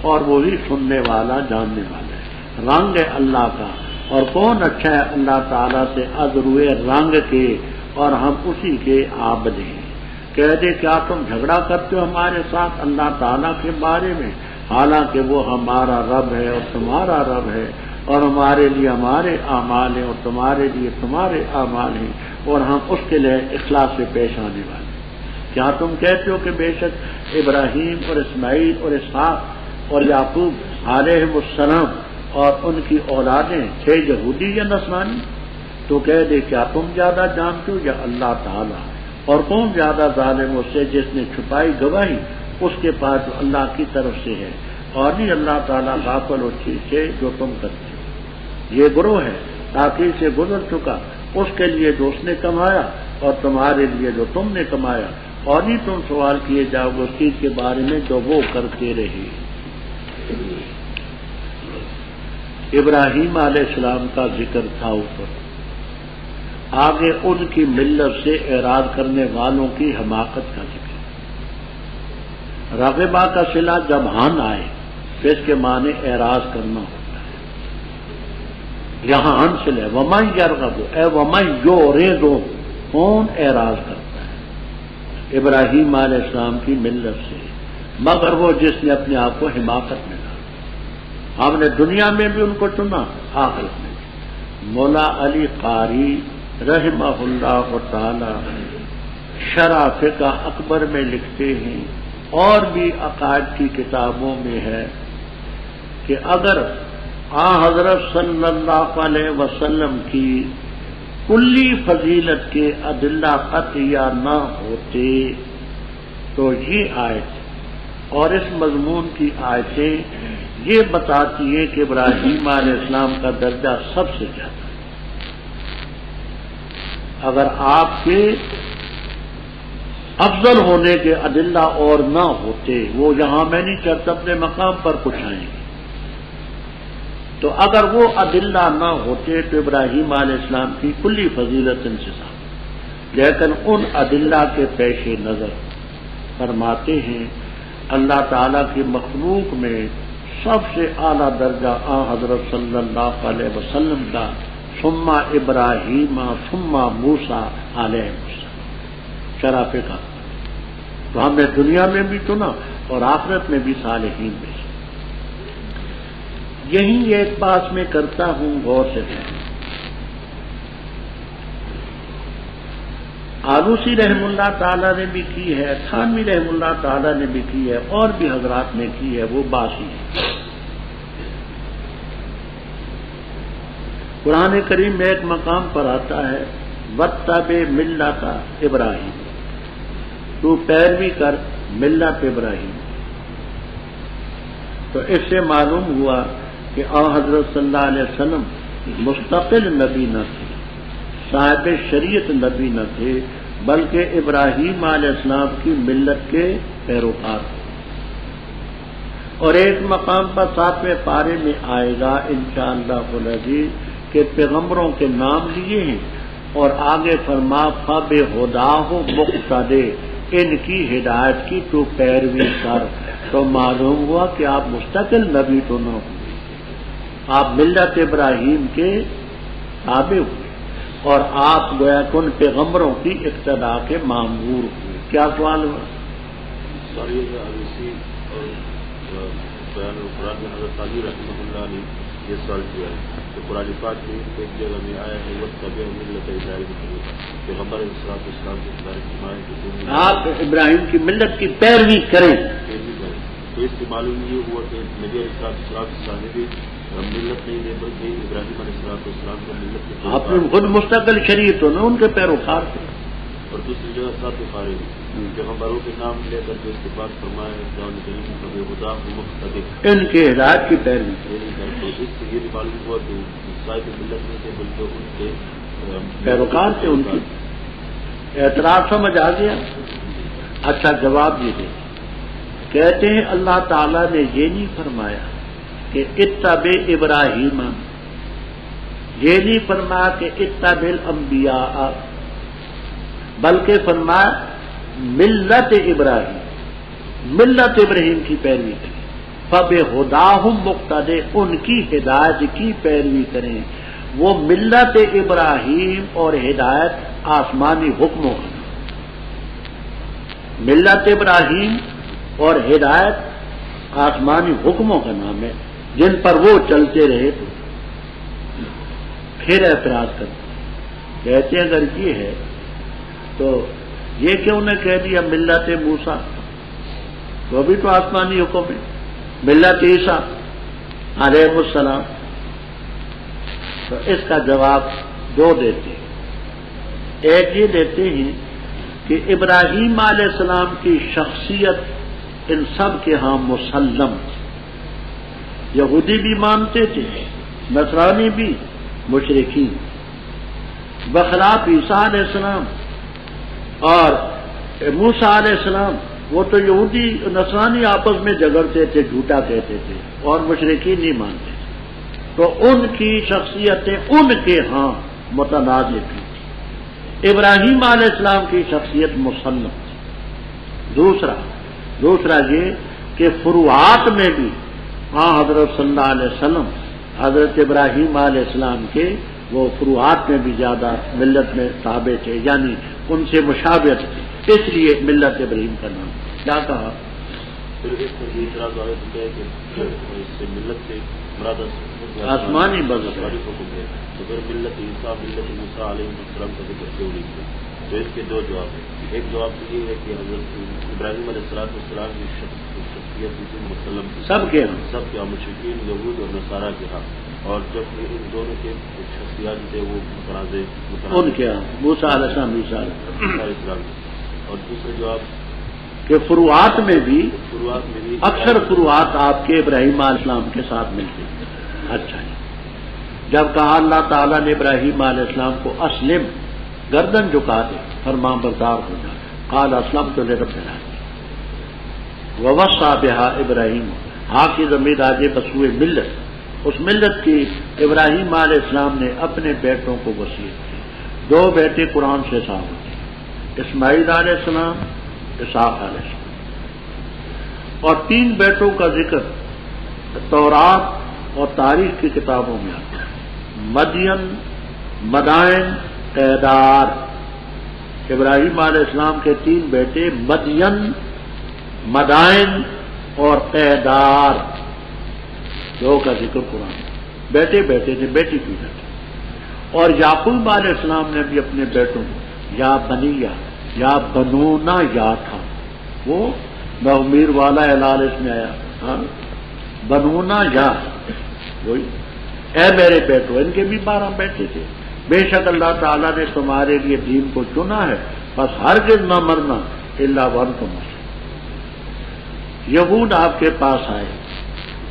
اور وہی سننے والا جاننے والا ہے۔ رنگ ہے اللہ کا، اور کون اچھا ہے اللہ تعالیٰ سے ازروئے رنگ کے، اور ہم اسی کے عابد ہیں۔ کہہ دے کیا تم جھگڑا کرتے ہو ہمارے ساتھ اللہ تعالیٰ کے بارے میں، حالانکہ وہ ہمارا رب ہے اور تمہارا رب ہے، اور ہمارے لیے ہمارے اعمال ہیں اور تمہارے لیے تمہارے اعمال ہیں، اور ہم اس کے لیے اخلاص سے پیش آنے والے ہیں۔ کیا تم کہتے ہو کہ بے شک ابراہیم اور اسماعیل اور اسحاق اور یعقوب علیہم السلام اور ان کی اولادیں تھے یہودی یا نصرانی؟ تو کہہ دے کیا تم زیادہ جانتے ہو یا اللہ تعالیٰ، اور کون زیادہ ظالم اس سے جس نے چھپائی گواہی اس کے پاس جو اللہ کی طرف سے ہے، اور نہیں اللہ تعالیٰ غافل اس چیز سے جو تم کرتے ہو۔ یہ گروہ ہے تاکہ سے گزر چکا، اس کے لیے جو اس نے کمایا اور تمہارے لیے جو تم نے کمایا، اور نہیں تم سوال کیے جاؤ گے اس چیز کے بارے میں جو وہ کرتے رہے۔ ابراہیم علیہ السلام کا ذکر تھا اوپر، آگے ان کی ملت سے اعراض کرنے والوں کی حماقت کا ذکر۔ راغبہ کا صلہ جب ہن آئے تو اس کے معنی اعراض کرنا ہوتا ہے۔ یہاں ہن صلہ ومن یرغب، اے ومن یعرض، کون اعراض کرتا ہے ابراہیم علیہ السلام کی ملت سے، مگر وہ جس نے اپنے آپ کو حماقت میں ڈالا۔ ہم نے دنیا میں بھی ان کو چنا، آخرت میں بھی۔ مولا علی قاری رحمہ اللہ تعالی شرح فقہ اکبر میں لکھتے ہیں، اور بھی عقائد کی کتابوں میں ہے کہ اگر حضرت صلی اللہ علیہ وسلم کی کلی فضیلت کے ادلہ قطعیہ نہ ہوتے تو یہ آیت اور اس مضمون کی آیتیں یہ بتاتی ہے کہ ابراہیم علیہ السلام کا درجہ سب سے زیادہ۔ اگر آپ کے افضل ہونے کے ادلہ اور نہ ہوتے، وہ یہاں میں نہیں چاہتا اپنے مقام پر کچھ آئیں گے، تو اگر وہ ادلہ نہ ہوتے تو ابراہیم علیہ السلام کی کلی فضیلت ان سے ثابت۔ لیکن ان ادلہ کے پیش نظر فرماتے ہیں اللہ تعالیٰ کی مخلوق میں سب سے اعلیٰ درجہ حضرت صلی اللہ علیہ وسلم کا، ثم ابراہیم ثم موسیٰ علیہ السلام، شرف کا۔ تو ہم نے دنیا میں بھی چنا اور آخرت میں بھی صالحین میں سے۔ یہی ایک بات میں کرتا ہوں غور سے، آلوسی رحم اللہ تعالیٰ نے بھی کی ہے، تھانوی رحم اللہ تعالیٰ نے بھی کی ہے، اور بھی حضرات نے کی ہے، وہ باسی ہے۔ قرآن کریم میں ایک مقام پر آتا ہے وَاتَّبِعْ مِلَّةَ ابراہیم، تو پیروی کر ملت ابراہیم۔ تو اس سے معلوم ہوا کہ حضرت صلی اللہ علیہ وسلم مستقل نبی نہ تھے، صاحب شریعت نبی نہ تھے، بلکہ ابراہیم علیہ السلام کی ملت کے پیروکار تھے۔ اور ایک مقام پر 7ویں پارے میں آئے گا انشاءاللہ العزیز کہ پیغمبروں کے نام لیے ہیں اور آگے فرما فَبِهُدَاهُ مُقْتَدِي، ان کی ہدایت کی تو پیروی کر. تو معلوم ہوا کہ آپ مستقل نبی تو نہ ہوئے، آپ ملت ابراہیم کے تابع ہوئے اور آپ گویا کہ ان پیغمبروں کی اقتداء کے مامور ہوئے. کیا سوال ہوا؟ سوال یہ ہے اسی اور بیان القرآن میں حضرت علی رحمۃ اللہ نے یہ سوال کیا ہے کہ قرآن پاک میں ایک جگہ میں آیا ہے وَاتَّبِعْ مِلَّةَ إِبْرَاہِيمَ، پیغمبر اسلام کے اسلام آپ ابراہیم کی ملت کی پیروی کریں. تو اس سے معلوم یہ ہوا کہ نبی علیہ السلام نے بھی ملت نہیں دے بلکہ ابراہیم علیہ السلام کو ملت کے آپ نے خود مستقل شریعت ہو نا ان کے پیروکار تھے. اور دوسری جگہ 7 پارے پیغمبروں کے نام لے کر کے اس کے بعد فرمایا قرآن کریم فَبِهُدَاهُ مُقْتَدِي، ان کے ہدایت کی پیروی. تو اس سے یہ بھی معلوم ہوا کہ صاحب ملت نہیں تھے بلکہ ان کے پیروکار تھے. ان کی اعتراض سمجھ آ گیا. اچھا جواب یہ دے، کہتے ہیں اللہ تعالیٰ نے یہ نہیں فرمایا کہ اتبع ابراہیم، یہ نہیں فرمایا کہ اتبع الانبیاء، بلکہ فرمایا ملت ابراہیم، ملت ابراہیم کی پیروی کریں. فَبِهُدَاهُ مُقْتَدِي، ان کی ہدایت کی پیروی کریں. وہ ملت ابراہیم اور ہدایت آسمانی حکموں کا نام، ملت ابراہیم اور ہدایت آسمانی حکموں کا نام ہے جن پر وہ چلتے رہے. تو پھر اعتراض کرتے کہتے ہیں اگر یہ ہے تو یہ کیوں نے کہہ دیا ملت موسیٰ، وہ بھی تو آسمانی حکم ہے. ملت عیسیٰ علیہ السلام. تو اس کا جواب دو دیتے ہیں. ایک یہ دیتے ہیں کہ ابراہیم علیہ السلام کی شخصیت ان سب کے ہاں مسلم، یہودی بھی مانتے تھے، نصرانی بھی، مشرکین. بخلاف عیسیٰ علیہ السلام اور موسیٰ علیہ السلام، وہ تو یہودی نصرانی آپس میں جھگڑتے تھے، جھوٹا کہتے تھے اور مشرکین نہیں مانتے تھے. تو ان کی شخصیتیں ان کے ہاں متنازع تھیں. ابراہیم علیہ السلام کی شخصیت مسلم تھی. دوسرا یہ کہ فروعات میں بھی ہاں حضرت صلی اللہ علیہ وسلم حضرت ابراہیم علیہ السلام کے وہ فروعات میں بھی زیادہ ملت میں تابع تھے، یعنی ان سے مشابہت تھی، اس لیے ملت ابراہیم کا نام. کیا کہا؟ پھر اس پر یہ اعتراض آئے تو کہ اس سے ملت سے مراد آسمانی مذہب حکم ہے، تو پھر ملت عیسیٰ ملت موسیٰ علیہ السلام کا ذکر کیوں نہیں کیا؟ تو اس کے دو جواب ہیں. ایک جواب تو یہ ہے کہ حضرت ابراہیم علیہ السلام کی شخصیت مسلم سب کے ہاں، سب کے مشرکین یہود اور نصارہ کے ہاں، اور جب ان دونوں کے شخصیات تھے وہ متنازع ان کے ہاں موسیٰ علیہ السلام عیسیٰ علیہ السلام. اور دوسرا جواب کہ فروعات میں بھی بھی اکثر فروعات آپ کے ابراہیم علیہ السلام کے ساتھ ملتے ہیں. اچھا جب کہا اللہ تعالیٰ نے ابراہیم علیہ السلام کو اسلم، گردن جھکا دے، فرمان بردار ہو جا، قال اسلمت لرب العالمین ووصى بها ابراہیم. ہاں کی ضمیر آگے بسوئے ملت، اس ملت کی ابراہیم علیہ السلام نے اپنے بیٹوں کو وصیت کی. 2 بیٹے قرآن سے ثابت ہیں، اسماعیل علیہ السلام، اسحاق علیہ السلام. اور 3 بیٹوں کا ذکر تورات اور تاریخ کی کتابوں میں آتا ہے. مدین، مدائن، قیدار. ابراہیم علیہ السلام کے 3 بیٹے مدین، مدائن اور قیدار، 2 کا ذکر قرآن. بیٹے بیٹے تھے، بیٹی کی بیٹی. اور یعقوب علیہ السلام نے بھی اپنے بیٹوں کو یا بنیا یا بنونا یا تھا، وہ نومیر والا اعلان اس میں آیا، ہاں بنونا یا وہی اے میرے بیٹو. ان کے بھی 12 بیٹے تھے. بے شک اللہ تعالیٰ نے تمہارے لیے دین کو چنا ہے، بس ہرگز نہ مرنا الا وانتم مسلمون. یہود آپ کے پاس آئے،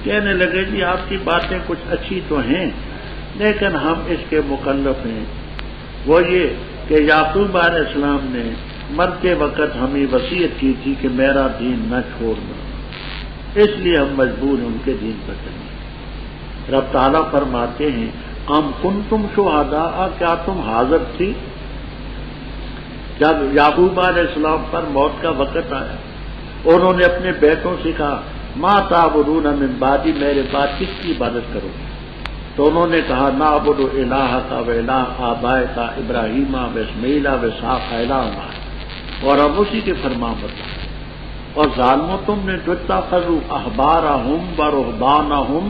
کہنے لگے جی آپ کی باتیں کچھ اچھی تو ہیں لیکن ہم اس کے مکلف ہیں. وہ یہ کہ یعقوب علیہ السلام نے مرتے وقت ہمیں وصیت کی تھی کہ میرا دین نہ چھوڑنا. اس لیے ہم مجبور ہیں ان کے دین پر چلنے۔ رب تعالیٰ فرماتے ہیں ام کنتم شہداء، کیا تم حاضر تھی جب یعقوب علیہ السلام پر موت کا وقت آیا؟ انہوں نے اپنے بیٹوں سے کہا ما تعبدون من بعدی، میرے بعد کس کی عبادت کرو گے؟ تو انہوں نے کہا نعبد الہک و الہ آبائک ابراہیم و اسماعیل و اسحاق الہ واحد، اور اب اسی کے فرمان بردار۔ اور ظالموں تم نے اتخذوا احبارہم و رہبانہم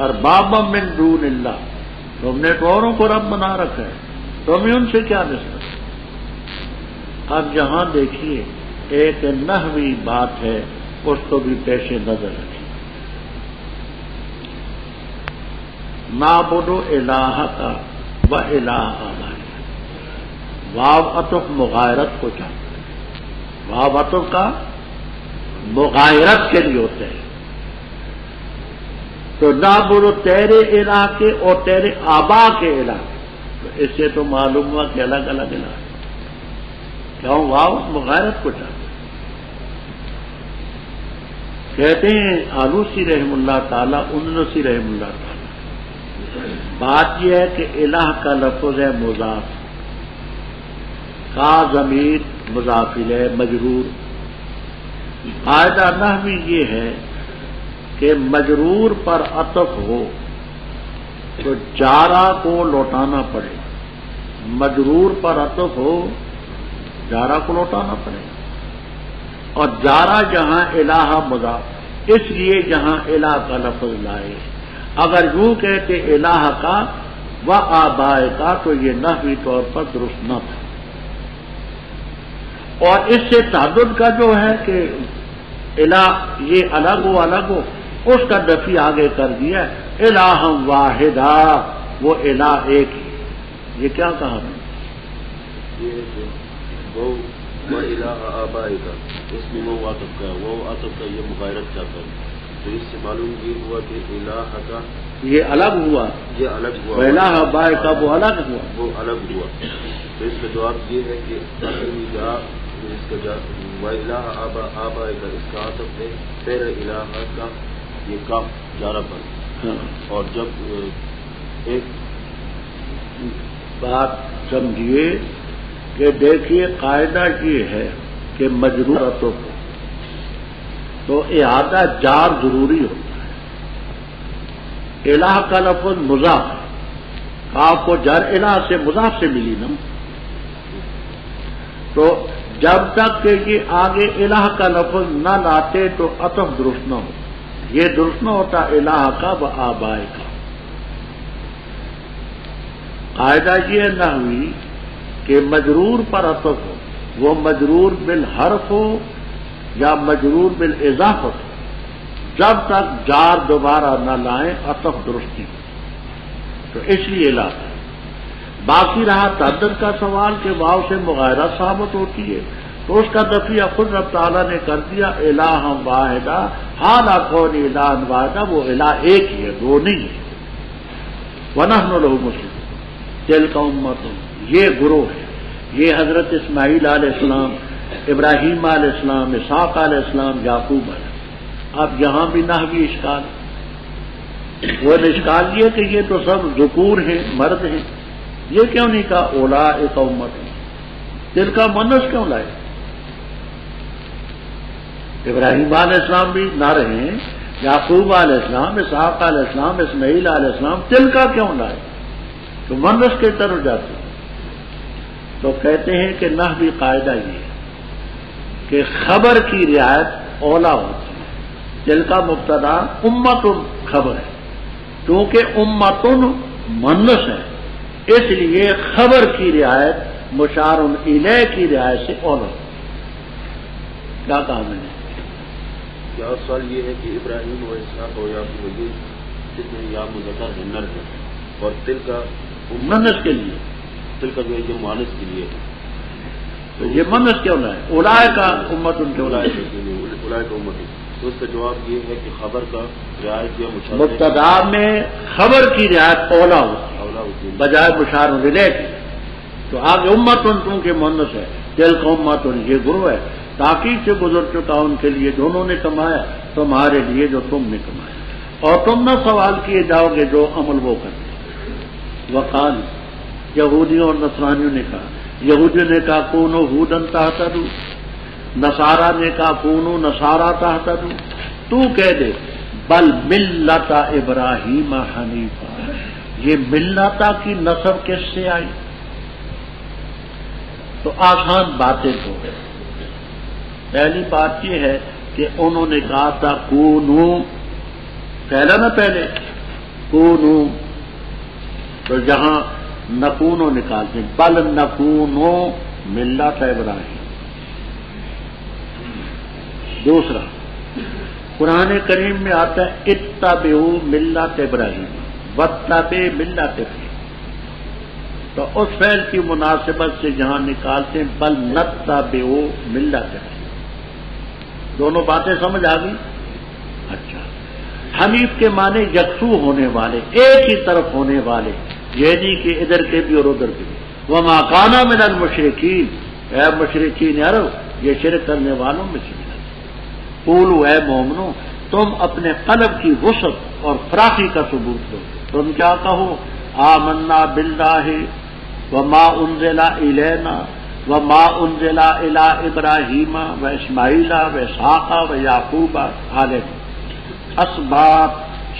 اربابا من دون اللہ، تم نے تو اوروں کو رب بنا رکھا ہے، تمہیں ان سے کیا نسبت؟ اب یہاں دیکھیے ایک نحوی بات ہے، اس کو بھی پیش نظر رکھیں۔ نعبد الہک و الہ آبائک، واو عطف مغایرت کو چاہتا ہے، واو عطف کا مغایرت کے لیے ہوتا ہے۔ تو نعبد تیرے الہ کے اور تیرے آبا کے الہ، تو اس سے تو معلوم ہوا کہ الگ الگ الہ ہے۔ کیوں؟ واو مغایرت کو چاہتا ہے۔ کہتے ہیں آلوسی رحم اللہ تعالیٰ، انسی رحم اللہ تعالیٰ، بات یہ ہے کہ الہ کا لفظ ہے مضاف، کا ضمیر مضاف الیہ مجرور۔ قاعدہ نحوی یہ ہے کہ مجرور پر عطف ہو تو جارہ کو لوٹانا پڑے، مجرور پر عطف ہو جارہ کو لوٹانا پڑے، اور جارہ جہاں الہ مضاف، اس لیے جہاں الہ کا لفظ لائے۔ اگر یوں کہتے الہ کا و آبائے کا تو یہ نحوی طور پر درست نہ تھا، اور اس سے تعدد کا جو ہے کہ الہ یہ الگ ہو اس کا دفی آگے کر دیا الہ واحدہ، وہ الہ ایک ہی۔ یہ کیا کہا میں؟ یہ وہ الہ آبائے کا، اس میں وہ عطف کا، وہ عطف کا یہ مغایرت چاہتا ہے، تو اس سے معلوم یہ ہوا کہ الہ کا یہ الگ ہوا، یہ الگ ہوا، الہ آبائے کا وہ الگ ہوا، وہ الگ ہوا۔ تو اس کا جواب یہ ہے کہ اس کا الہ آبائے کا اس کا عطف ہے تیرے الہ کا، یہ کاف جارہ پر، اور جب ایک بات سمجھیے کہ دیکھیے قاعدہ یہ ہے کہ مجرور عطف تو اعادہ جار ضروری ہوتا ہے۔ الہ کا لفظ مضاف، کاف کو جر الہ سے مضاف سے ملی نا، تو جب تک کہ یہ آگے الہ کا لفظ نہ لاتے تو عطف درست نہ ہوتا، یہ درست نہ ہوتا الہ کا و آبائے کا۔ قاعدہ یہ نحوی کہ مجرور پر عطف ہو، وہ مجرور بالحرف ہو یا مجرور بالاضافت ہو، جب تک جار دوبارہ نہ لائیں عطف درستی ہو، تو اس لیے لاتا ہے۔ باقی رہا تعدد کا سوال کہ واو سے مغایرت ثابت ہوتی ہے، تو اس کا دفیہ خود رب تعالیٰ نے کر دیا الہ واحدہ، حالا کون الہ واحدہ، وہ الہ ایک ہی ہے، دو نہیں ہے۔ وَنَحْنُ لَهُ مُسْلِمُونَ، تِلْكَ أُمَّةٌ، یہ گروہ ہے، یہ حضرت اسماعیل علیہ السلام، ابراہیم علیہ السلام، اسحاق علیہ السلام، یعقوب علیہ السلام۔ اب یہاں بھی نحوی اشکال، وہ اشکال یہ کہ یہ تو سب ذکور ہیں، مرد ہیں، یہ کیوں نہیں کہا اولئک امۃ، دل کا مؤنث کیوں لائے؟ ابراہیم علیہ السلام بھی نہ رہے، یعقوب علیہ السلام، اسحاق علیہ السلام، اسماعیل علیہ السلام، دل کا کیوں لائے؟ تو مؤنث کی طرف جاتے ہیں۔ تو کہتے ہیں کہ نحوی قاعدہ یہ ہے کہ خبر کی رعایت اولا ہوتی ہے، دل کا مبتدا امت خبر ہے، کیونکہ امتن مؤنث ہے، اس لیے خبر کی رعایت مشار الیہ کی رعایت سے اولا۔ کیا کہا میں نے؟ کیا سوال یہ ہے کہ ابراہیم و اسحاق و یعقوب جس میں یا مذکر ہے نر ہے، اور تل کا مؤنث کے لیے، تل کا جو ہے یہ مؤنث کے لیے ہے، تو یہ مؤنث کیوں لائے؟ اولئک امت کیوں لائے؟ اولئک امت، تو اس کا جواب یہ ہے کہ خبر کا رعایت یا مشار مبتدا میں خبر کی رعایت اولا ہوتی ہے اولا ہوتی ہے، بجائے مشار الیہ کی، تو آگے امتن کیونکہ مؤنث ہے، دل کا امتن یہ گروہ ہے، تاکید سے گزر چکا ان کے لیے، دونوں نے کمایا، تمہارے لیے جو تم نے کمایا، اور تم نہ سوال کیے جاؤ گے جو عمل وہ کرتے۔ وقال، یہودیوں اور نصرانیوں نے کہا، یہودیوں نے کہا کونو ہودن تہتدوا، نصارا نے کہا کونو نصارا تہتدوا، تو کہہ دے بل ملت ابراہیم حنیفا، یہ ملتا کی نسب کس سے آئی؟ تو آسان باتیں تو ہے۔ پہلی بات یہ ہے کہ انہوں نے کہا تھا کونو، پہلا نا پہلے کونو، تو جہاں نکونو نکالتے ہیں، بل نکونو ملت ابراہیم۔ دوسرا قرآن کریم میں آتا ہے اتبعوا ملت ابراہیم واتبع ملت ابراہیم، تو اس فعل کی مناسبت سے جہاں نکالتے ہیں بل نتبع ملت ابراہیم، دونوں باتیں سمجھ آ گئی؟ اچھا، حنیف کے معنی یکسو ہونے والے، ایک ہی طرف ہونے والے، یہ نہیں کہ ادھر کے بھی اور ادھر کے بھی۔ وما کان من المشرکین، اے مشرکین عرب، یہ شرک کرنے والوں میں سے نہیں۔ قولوا، اے مومنو، تم اپنے قلب کی وسعت اور فراخی کا ثبوت دو، تم کیا کہو؟ آمنا باللہ وما انزل الینا وما انزل الی ابراہیم و اسماعیل و اسحاق و یعقوب علیہ اسباط،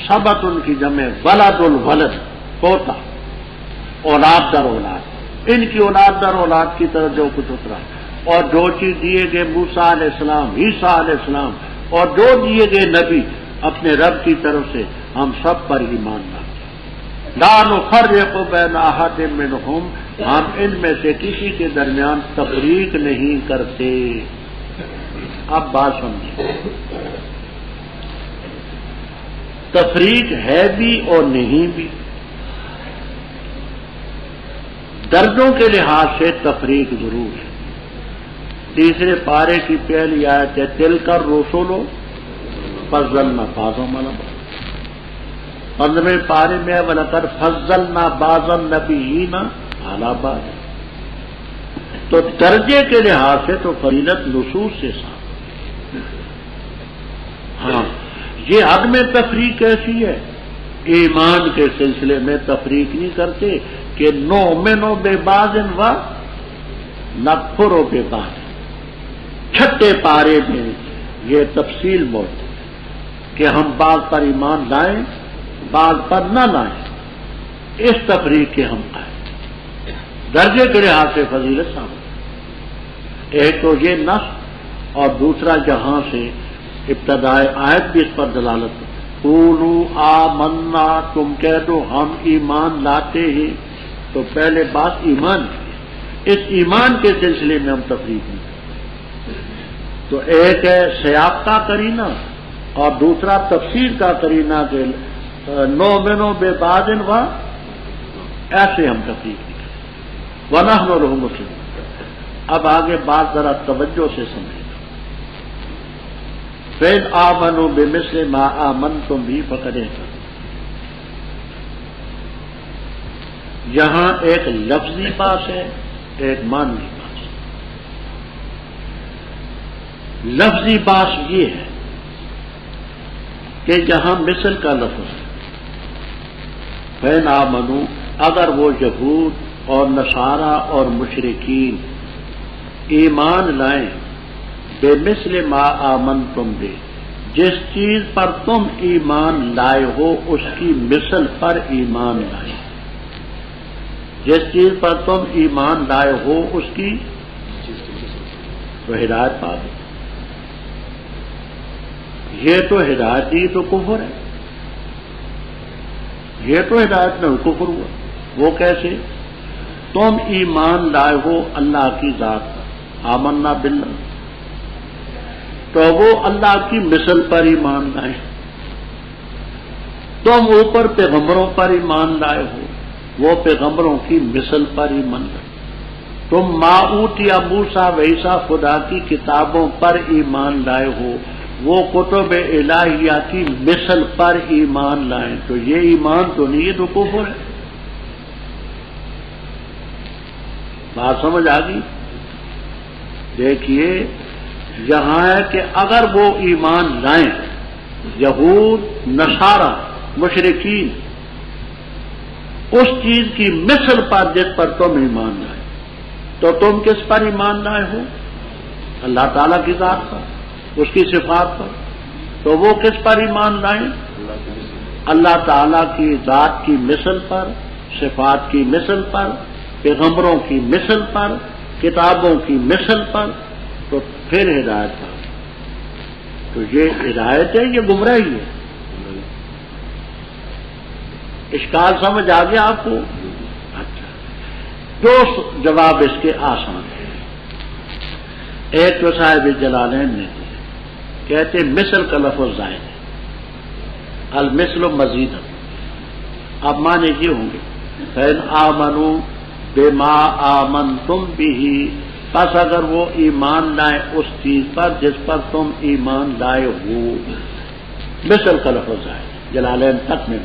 سبت ان کی جمع ولد الولد، پوتا، اولاد در اولاد، ان کی اولاد در اولاد کی طرف جو کچھ اترا، اور جو چیز دیے گئے موسیٰ علیہ السلام، عیسیٰ علیہ السلام، اور جو دیے گئے نبی اپنے رب کی طرف سے، ہم سب پر ایمان لاتے ہیں۔ لا نفرق بین احد منہم، ہم ان میں سے کسی کے درمیان تفریق نہیں کرتے۔ اب بات سمجھیں، تفریق ہے بھی اور نہیں بھی۔ درجوں کے لحاظ سے تفریق ضرور ہے۔ تیسرے پارے کی پہلی آیت ہے تلک الرسل فضلنا بعضهم علی بعض، 15ویں پارے میں وَلَقَدْ فَضَّلْنَا بَعْضَ النَّبِيِّينَ عَلَى بَعْضٍ، تو درجے کے لحاظ سے تو فضیلت نصوص سے ثابت۔ ہاں، یہ حد میں تفریق کیسی ہے؟ ایمان کے سلسلے میں تفریق نہیں کرتے کہ نؤمن ببعض و نکفر ببعض، چھٹے پارے میں یہ تفصیل موجود کہ ہم بعض پر ایمان لائیں بعض پر نہ لائیں، اس تفریق کے ہم آئے، درجے کے لحاظ سے فضیلت سامنے۔ ایک تو یہ نص، اور دوسرا جہاں سے ابتدائے آیت بھی اس پر دلالت ہے، قولوا آمنا، تم کہہ دو ہم ایمان لاتے ہیں، تو پہلے بات ایمان کی، اس ایمان کے سلسلے میں ہم تفریق نہیں کرتے۔ تو ایک ہے سیاق کا قرینہ اور دوسرا تفسیر کا قرینہ کہ نؤمن ببعض و، ایسے ہم تفریق نہیں کرتے۔ ونحن لہ مسلمون۔ اب آگے بات ذرا توجہ سے سمجھیں۔ فَإِنْ آمَنُوا بِمِثْلِ مَا آمَنْتُمْ بِهِ فَقَدِ اهْتَدَوْا، یہاں ایک لفظی بات ہے، ایک معنوی بات ہے۔ لفظی بات یہ ہے کہ جہاں مثل کا لفظ ہے، فَإِنْ آمَنُوا، اگر وہ یہود اور نصارہ اور مشرکین ایمان لائیں، بِمِثْلِ مَا آمَنْتُمْ بِهِ، جس چیز پر تم ایمان لائے ہو اس کی مثل پر ایمان لائیں، جس چیز پر تم ایمان لائے ہو اس کی، تو ہدایت پا دو۔ یہ تو ہدایت ہی تو کفر ہے، یہ تو ہدایت میں کفر ہوا۔ وہ کیسے؟ تم ایمان لائے ہو اللہ کی ذات پر، آمنا باللہ، تو وہ اللہ کی مثل پر ایمان لائے۔ تم اوپر پیغمبروں پر ایمان لائے ہو، وہ پیغمبروں کی مثل پر ایمان لائے۔ تم ما اوتیا موسیٰ و عیسیٰ خدا کی کتابوں پر ایمان لائے ہو، وہ کتب الہیہ کی مثل پر ایمان لائیں، تو یہ ایمان تو نہیں، یہ تو کفر ہے۔ بات سمجھ آ گئی؟ دیکھیے یہاں ہے کہ اگر وہ ایمان لائیں یہود نصارہ مشرکین اس چیز کی مثل پر جس پر تم ایمان لائے، تو تم کس پر ایمان لائے ہو؟ اللہ تعالیٰ کی ذات پر، اس کی صفات پر، تو وہ کس پر ایمان لائیں؟ اللہ تعالیٰ کی ذات کی مثل پر، صفات کی مثل پر، پیغمبروں کی مثل پر، کتابوں کی مثل پر، تو پھر ہدایت پر۔ تو یہ ہدایت ہے، یہ گمراہی ہے۔ اشکال سمجھ آ گیا آپ کو؟ اچھا، دو جواب اس کے آسان ہیں۔ ایک تو صاحب جلالین نے کہتے مثل کا لفظ زائد ہے، المثل مزید۔ اب مانے یہ ہوں گے فَإِنْ آمَنُوا بِمَا آمَنْتُمْ بِهِ، پس اگر وہ ایمان لائیں اس چیز پر جس پر تم ایمان لائے ہو، مثل کا لفظ ہے جلالین تک میں۔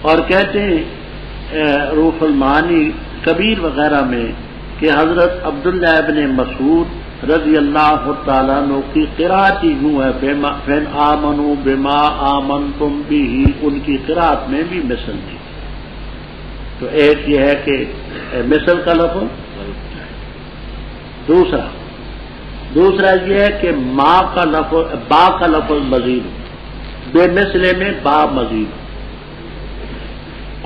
اور کہتے ہیں روح المعانی کبیر وغیرہ میں کہ حضرت عبداللہ ابن مسعود رضی اللہ تعالیٰ عنہ کی قرأت ہی یوں ہے فَإِنْ آمَنُوا بِمَا آمَنْتُمْ بِهِ، ان کی قرأت میں بھی مثل نہیں۔ تو ایک یہ ہے کہ مثل کا لفظ، دوسرا یہ ہے کہ ما کا لفظ، با کا لفظ مزید ہو، بے مثلے میں با مزید ہو،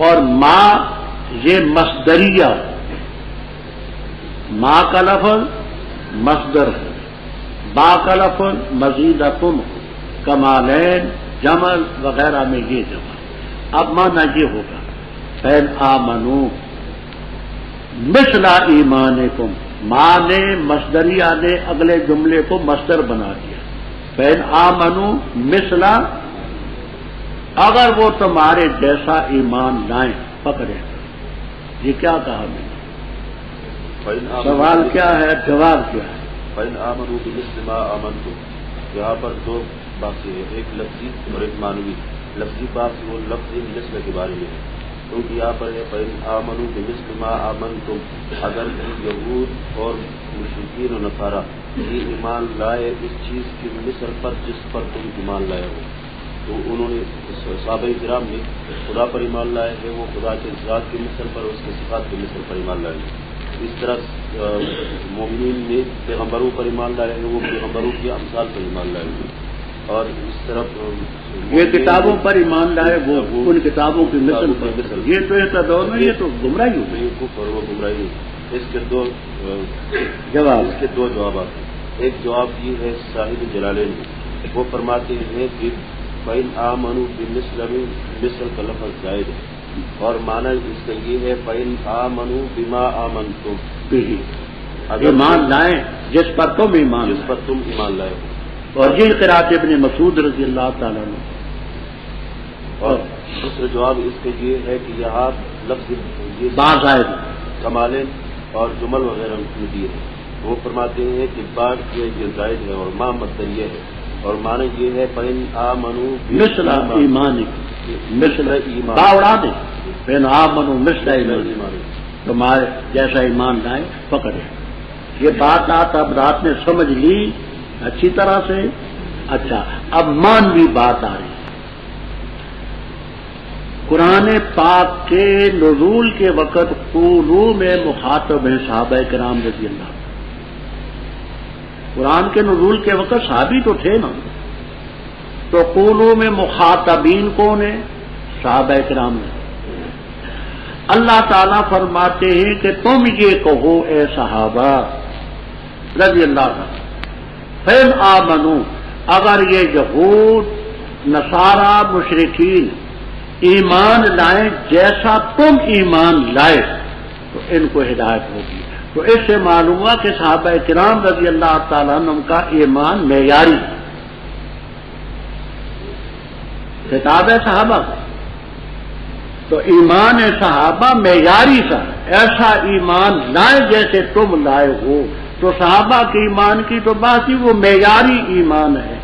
اور ما یہ مصدریہ، ما کا لفظ مصدر ہے، با کا لفظ مزیدتن ہو، کمالین جمل وغیرہ میں یہ جمع۔ اب مانا یہ ہوگا فَإِنْ آمَنُوا مِثْلَ ایمانکم، ماں نے مصدریہ نے اگلے جملے کو مصدر بنا دیا۔ فَإِنْ آمَنُوا مِثْلَ، اگر وہ تمہارے جیسا ایمان لائیں، پکڑے۔ یہ کیا کہا میں نے؟ سوال کیا ہے، جواب کیا ہے؟ فَإِنْ آمَنُوا بِمِثْلِ مَا آمَنْتُمْ، یہاں پر دو باتیں ہیں، ایک لفظی اور ایک معنوی۔ لفظی بات وہ لفظ مثل کے بارے میں ہے، کیونکہ یہاں پر ہے فَإِنْ آمَنُوا بِمِثْلِ مَا آمَنْتُمْ، اگر یہود اور مشرکین و نصارہ یہ ایمان لائے اس چیز کی مثل پر جس پر تم ایمان لائے ہو، تو انہوں نے صحابہ کرام نے خدا پر ایمان لائے ہیں، وہ خدا کے ذات کی مثل پر، اس کے صفات کی مثل پر ایمان لائے ہیں۔ اس طرح مومنین نے پیغمبروں پر ایمان لائے ہیں، وہ پیغمبروں کی امثال پر ایمان لائے ہیں، اور اس طرف یہ کتابوں پر ایمان لائے وہ ان کتابوں کی مثل پر۔ یہ تو ایسا دور میں یہ تو گمراہی ہو گئی، وہ گمراہی۔ اس کے دو جوابات ہیں۔ ایک جواب یہ ہے صاحب جلالین، وہ فرماتے ہیں کہ فَإِنْ آمَنُوا بِمِثْلِ، مثل کا لفظ زائد ہے، اور معنی اس کا یہ ہے فَإِنْ آمَنُوا بِمَا آمَنْتُمْ بِهِ، ایمان لائیں جس پر تم ایمان لائے ہو۔ اور یہ قرأت ابن مسعود رضی اللہ تعالیٰ عنہ۔ اور دوسرا جواب اس کے یہ ہے کہ یہاں لفظ بازائد کمالین اور جمل وغیرہ میں دیے ہیں، وہ فرماتے ہیں کہ بعد یہ زائد ہے اور ما مصدریہ ہے، اور معنی یہ ہے فَإِنْ آمَنُوا مثل ایمانکم، مثل ایمان با اڑا دیں، فَإِنْ آمَنُوا مثل ایمانکم، تمہارے جیسا ایمان لائیں، پکڑے۔ یہ بات اب رات میں سمجھ لی اچھی طرح سے؟ اچھا، اب مانوی بات آ رہی ہے۔ قرآن پاک کے نزول کے وقت قولو میں مخاطب ہیں صحابہ کرام رضی اللہ عنہ۔ قرآن کے نزول کے وقت صحابی تو تھے نا، تو قولو میں مخاطبین کون ہیں؟ صحابہ کرام نے۔ اللہ تعالیٰ فرماتے ہیں کہ تم یہ کہو اے صحابہ رضی اللہ عنہ، فَإِنْ آمَنُوا، اگر یہ یہود نصارہ مشرکین ایمان لائیں جیسا تم ایمان لائے تو ان کو ہدایت ہوگی۔ تو اس سے معلوم ہوا کہ صحابہ کرام رضی اللہ تعالیٰ عنہ کا ایمان معیاری ہے۔ خطاب ہے صحابہ کا، تو ایمان صحابہ معیاری سا، ایسا ایمان لائیں جیسے تم لائے ہو۔ تو صحابہ کے ایمان کی تو بات ہی وہ معیاری ایمان ہے۔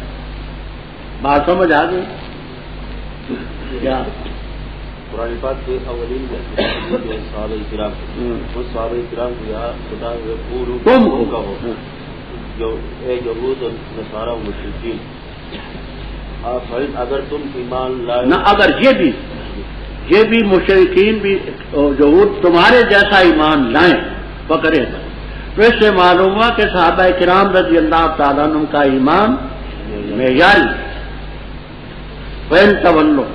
بات سمجھ آ گئی کیا؟ قرآن پاک کے اولین صحابہ کرام، وہ صحابہ کرام کو یہاں خدا تم کا ہو، جو اے یہود اور نصارہ و مشرکین، اگر تم ایمان لائے نہ، اگر یہ بھی مشرکین بھی یہود تمہارے جیسا ایمان لائیں پکڑے گا، تو اس سے معلوم ہوا کہ صحابہ کرام رضی اللہ تعالیٰ عنہ کا ایمان معیاری۔ فَإِن تَوَلُّوا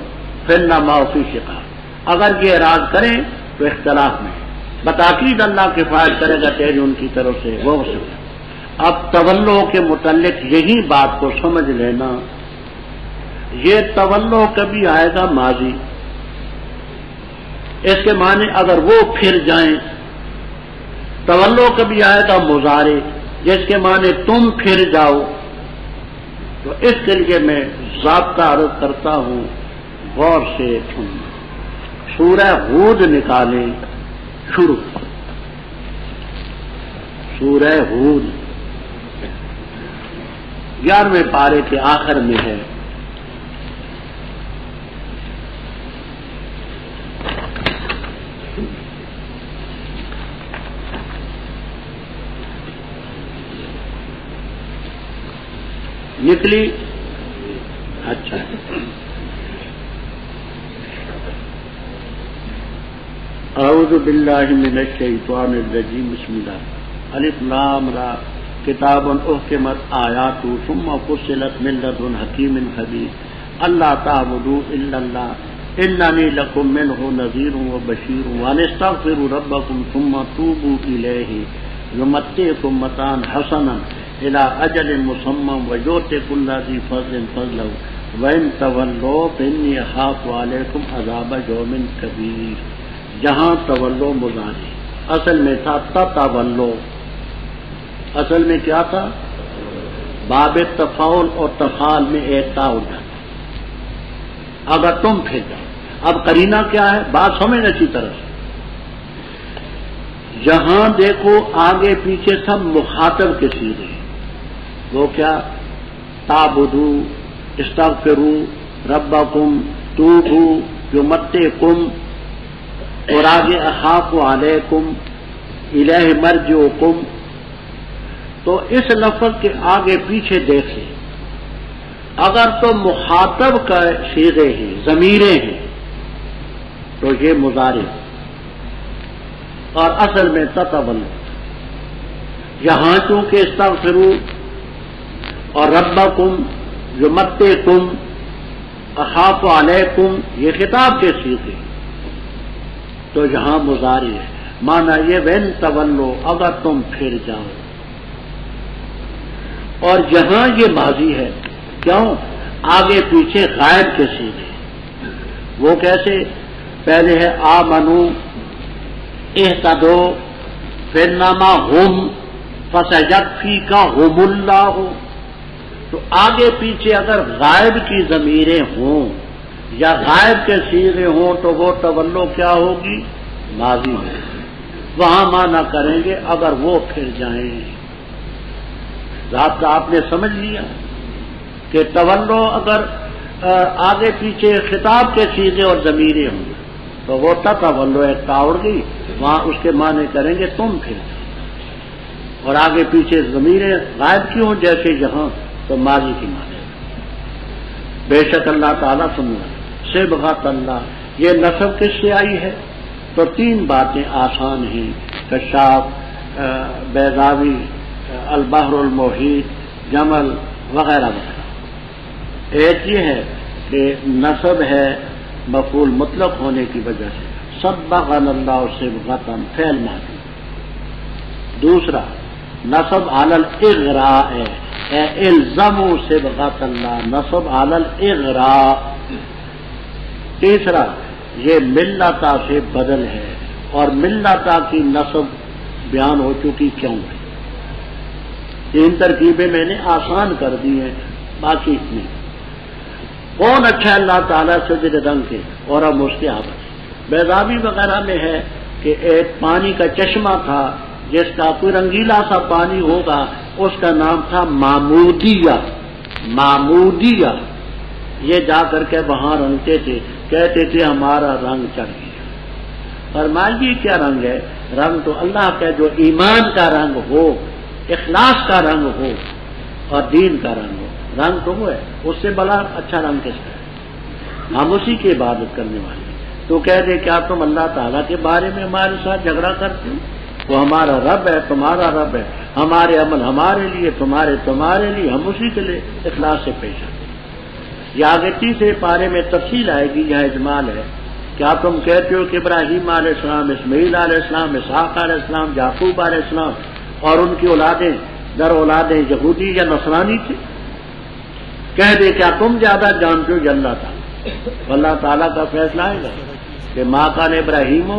فَإِنَّمَا هُمْ فِي شِقَاقٍ، اگر یہ اعراض کریں تو اختلاف میں بتاکید اللہ کفایت کرے گا تیری ان کی طرف سے وہ سمجھ۔ اب تولو کے متعلق یہی بات کو سمجھ لینا، یہ تولو کبھی آئے گا ماضی، اس کے معنی اگر وہ پھر جائیں، تولو کبھی آئے گا مضارع جس کے معنی تم پھر جاؤ۔ تو اس کے لیے میں ضابطہ عرض کرتا ہوں، غور سے سورہ ہود نکالیں، شروع سورہ ہود 11ویں پارے کے آخر میں ہے۔ نکلی؟ اچھا، اعوذ باللہ من الشیطان الرجیم، بسم اللہ، الف لام را، کتاب احکمت آیات ثم فصلت من لدن حکیم خبیر، اللہ تعبدوا الا اللہ اننی لکم منہ نذیر وبشیر وان استغفروا ربکم ثم توبوا الیہ یمتعکم متاعا حسنا الى اجل مسمى ویؤت کل ذی فضل فضلہ وان تولوا فانی اخاف علیکم عذاب یوم کبیر۔ جہاں تولو مضارع اصل میں تھا تتولو، اصل میں کیا تھا؟ باب تفاعل اور تفعال میں ایک تا ہو جاتا، اگر تم پھر جاؤ۔ اب قرینہ کیا ہے؟ بات سمجھ اچھی طرح سے، جہاں دیکھو آگے پیچھے سب مخاطب کے سیدھے، وہ کیا؟ تعبدو، استغفروا ربکم، توبو، یمتعکم، اور آگے اخاف علیکم، الیہ مرجعکم۔ تو اس لفظ کے آگے پیچھے دیکھیں، اگر تو مخاطب کا صیغے ہیں، ضمیریں ہیں، تو یہ مضارع، اور اصل میں تتولو۔ یہاں چونکہ استغفروا اور ربکم، یمتعکم، اخاف علیکم، یہ خطاب کے صیغے، تو یہاں مضارع ہے، مانا یہ وین تولو، اگر تم پھر جاؤ۔ اور یہاں یہ ماضی ہے، کیوں؟ آگے پیچھے غائب کے سیدھے، وہ کیسے؟ پہلے ہے آمنو، اہتدو، پھر نامہ ہم، فسیکفیکہم اللہ۔ تو آگے پیچھے اگر غائب کی ضمیریں ہوں یا غائب کے صیغے ہوں تو وہ تولو کیا ہوگی؟ ماضی ہے، وہاں مانا کریں گے اگر وہ پھر جائیں۔ ضابطہ آپ نے سمجھ لیا کہ تولو اگر آگے پیچھے خطاب کے صیغے اور ضمیریں ہوں تو وہ تتولو ایک اڑ گئی، وہاں اس کے معنی کریں گے تم پھر جاؤ، اور آگے پیچھے ضمیریں غائب کی ہوں جیسے یہاں تو ماضی کی معنی۔ بے شک اللہ تعالیٰ سننا صبغۃ اللہ، یہ نسب کس سے آئی ہے؟ تو تین باتیں آسان ہیں، کشاف، بیضاوی، البحر المحیط، جمل وغیرہ وغیرہ۔ ایک یہ ہے کہ نسب ہے مفعول مطلق ہونے کی وجہ سے، صبغنا اللہ صبغۃ، فعل ماضی۔ دوسرا نسب علی الاغراء ہے، الزموا صبغۃ اللہ، نسب علی الاغراء۔ تیسرا یہ ملتا سے بدل ہے، اور ملتا کی نسب بیان ہو چکی کیوں ہے۔ تین ترکیبیں میں نے آسان کر دی ہیں، باقی نہیں۔ کون اچھا اللہ تعالیٰ سے دل رنگ کے، اور اب اس کے آباد۔ بیضاوی وغیرہ میں ہے کہ ایک پانی کا چشمہ تھا جس کا کوئی رنگیلا سا پانی ہوگا، اس کا نام تھا معمودیہ۔ معمودیہ، یہ جا کر کے وہاں رنگتے تھے، کہتے تھے ہمارا رنگ چڑھ گیا۔ فرمائیے کیا رنگ ہے؟ رنگ تو اللہ کا جو ایمان کا رنگ ہو، اخلاص کا رنگ ہو اور دین کا رنگ ہو۔ رنگ تو وہ ہے، اس سے بڑا اچھا رنگ کس کا ہے؟ ہم اسی کی عبادت کرنے والے ہیں۔ تو کہہ دے کیا تم اللہ تعالیٰ کے بارے میں ہمارے ساتھ جھگڑا کرتے ہو؟ وہ ہمارا رب ہے، تمہارا رب ہے، ہمارے عمل ہمارے لیے، تمہارے لیے، ہم اسی کے لیے اخلاص سے پیش آتے ہیں۔ یہ آگے تیسرے پارے میں تفصیل آئے گی، یہاں اجمال ہے۔ کیا تم کہتے ہو کہ ابراہیم علیہ السلام، اسماعیل علیہ السلام، اسحاق علیہ السلام، یعقوب علیہ السلام اور ان کی اولادیں در اولادیں یہودی یا نصرانی تھی؟ کہہ دے کیا تم زیادہ جانتے ہو یا اللہ تعالیٰ؟ اللہ تعالیٰ کا فیصلہ آئے گا کہ ماں کان ابراہیم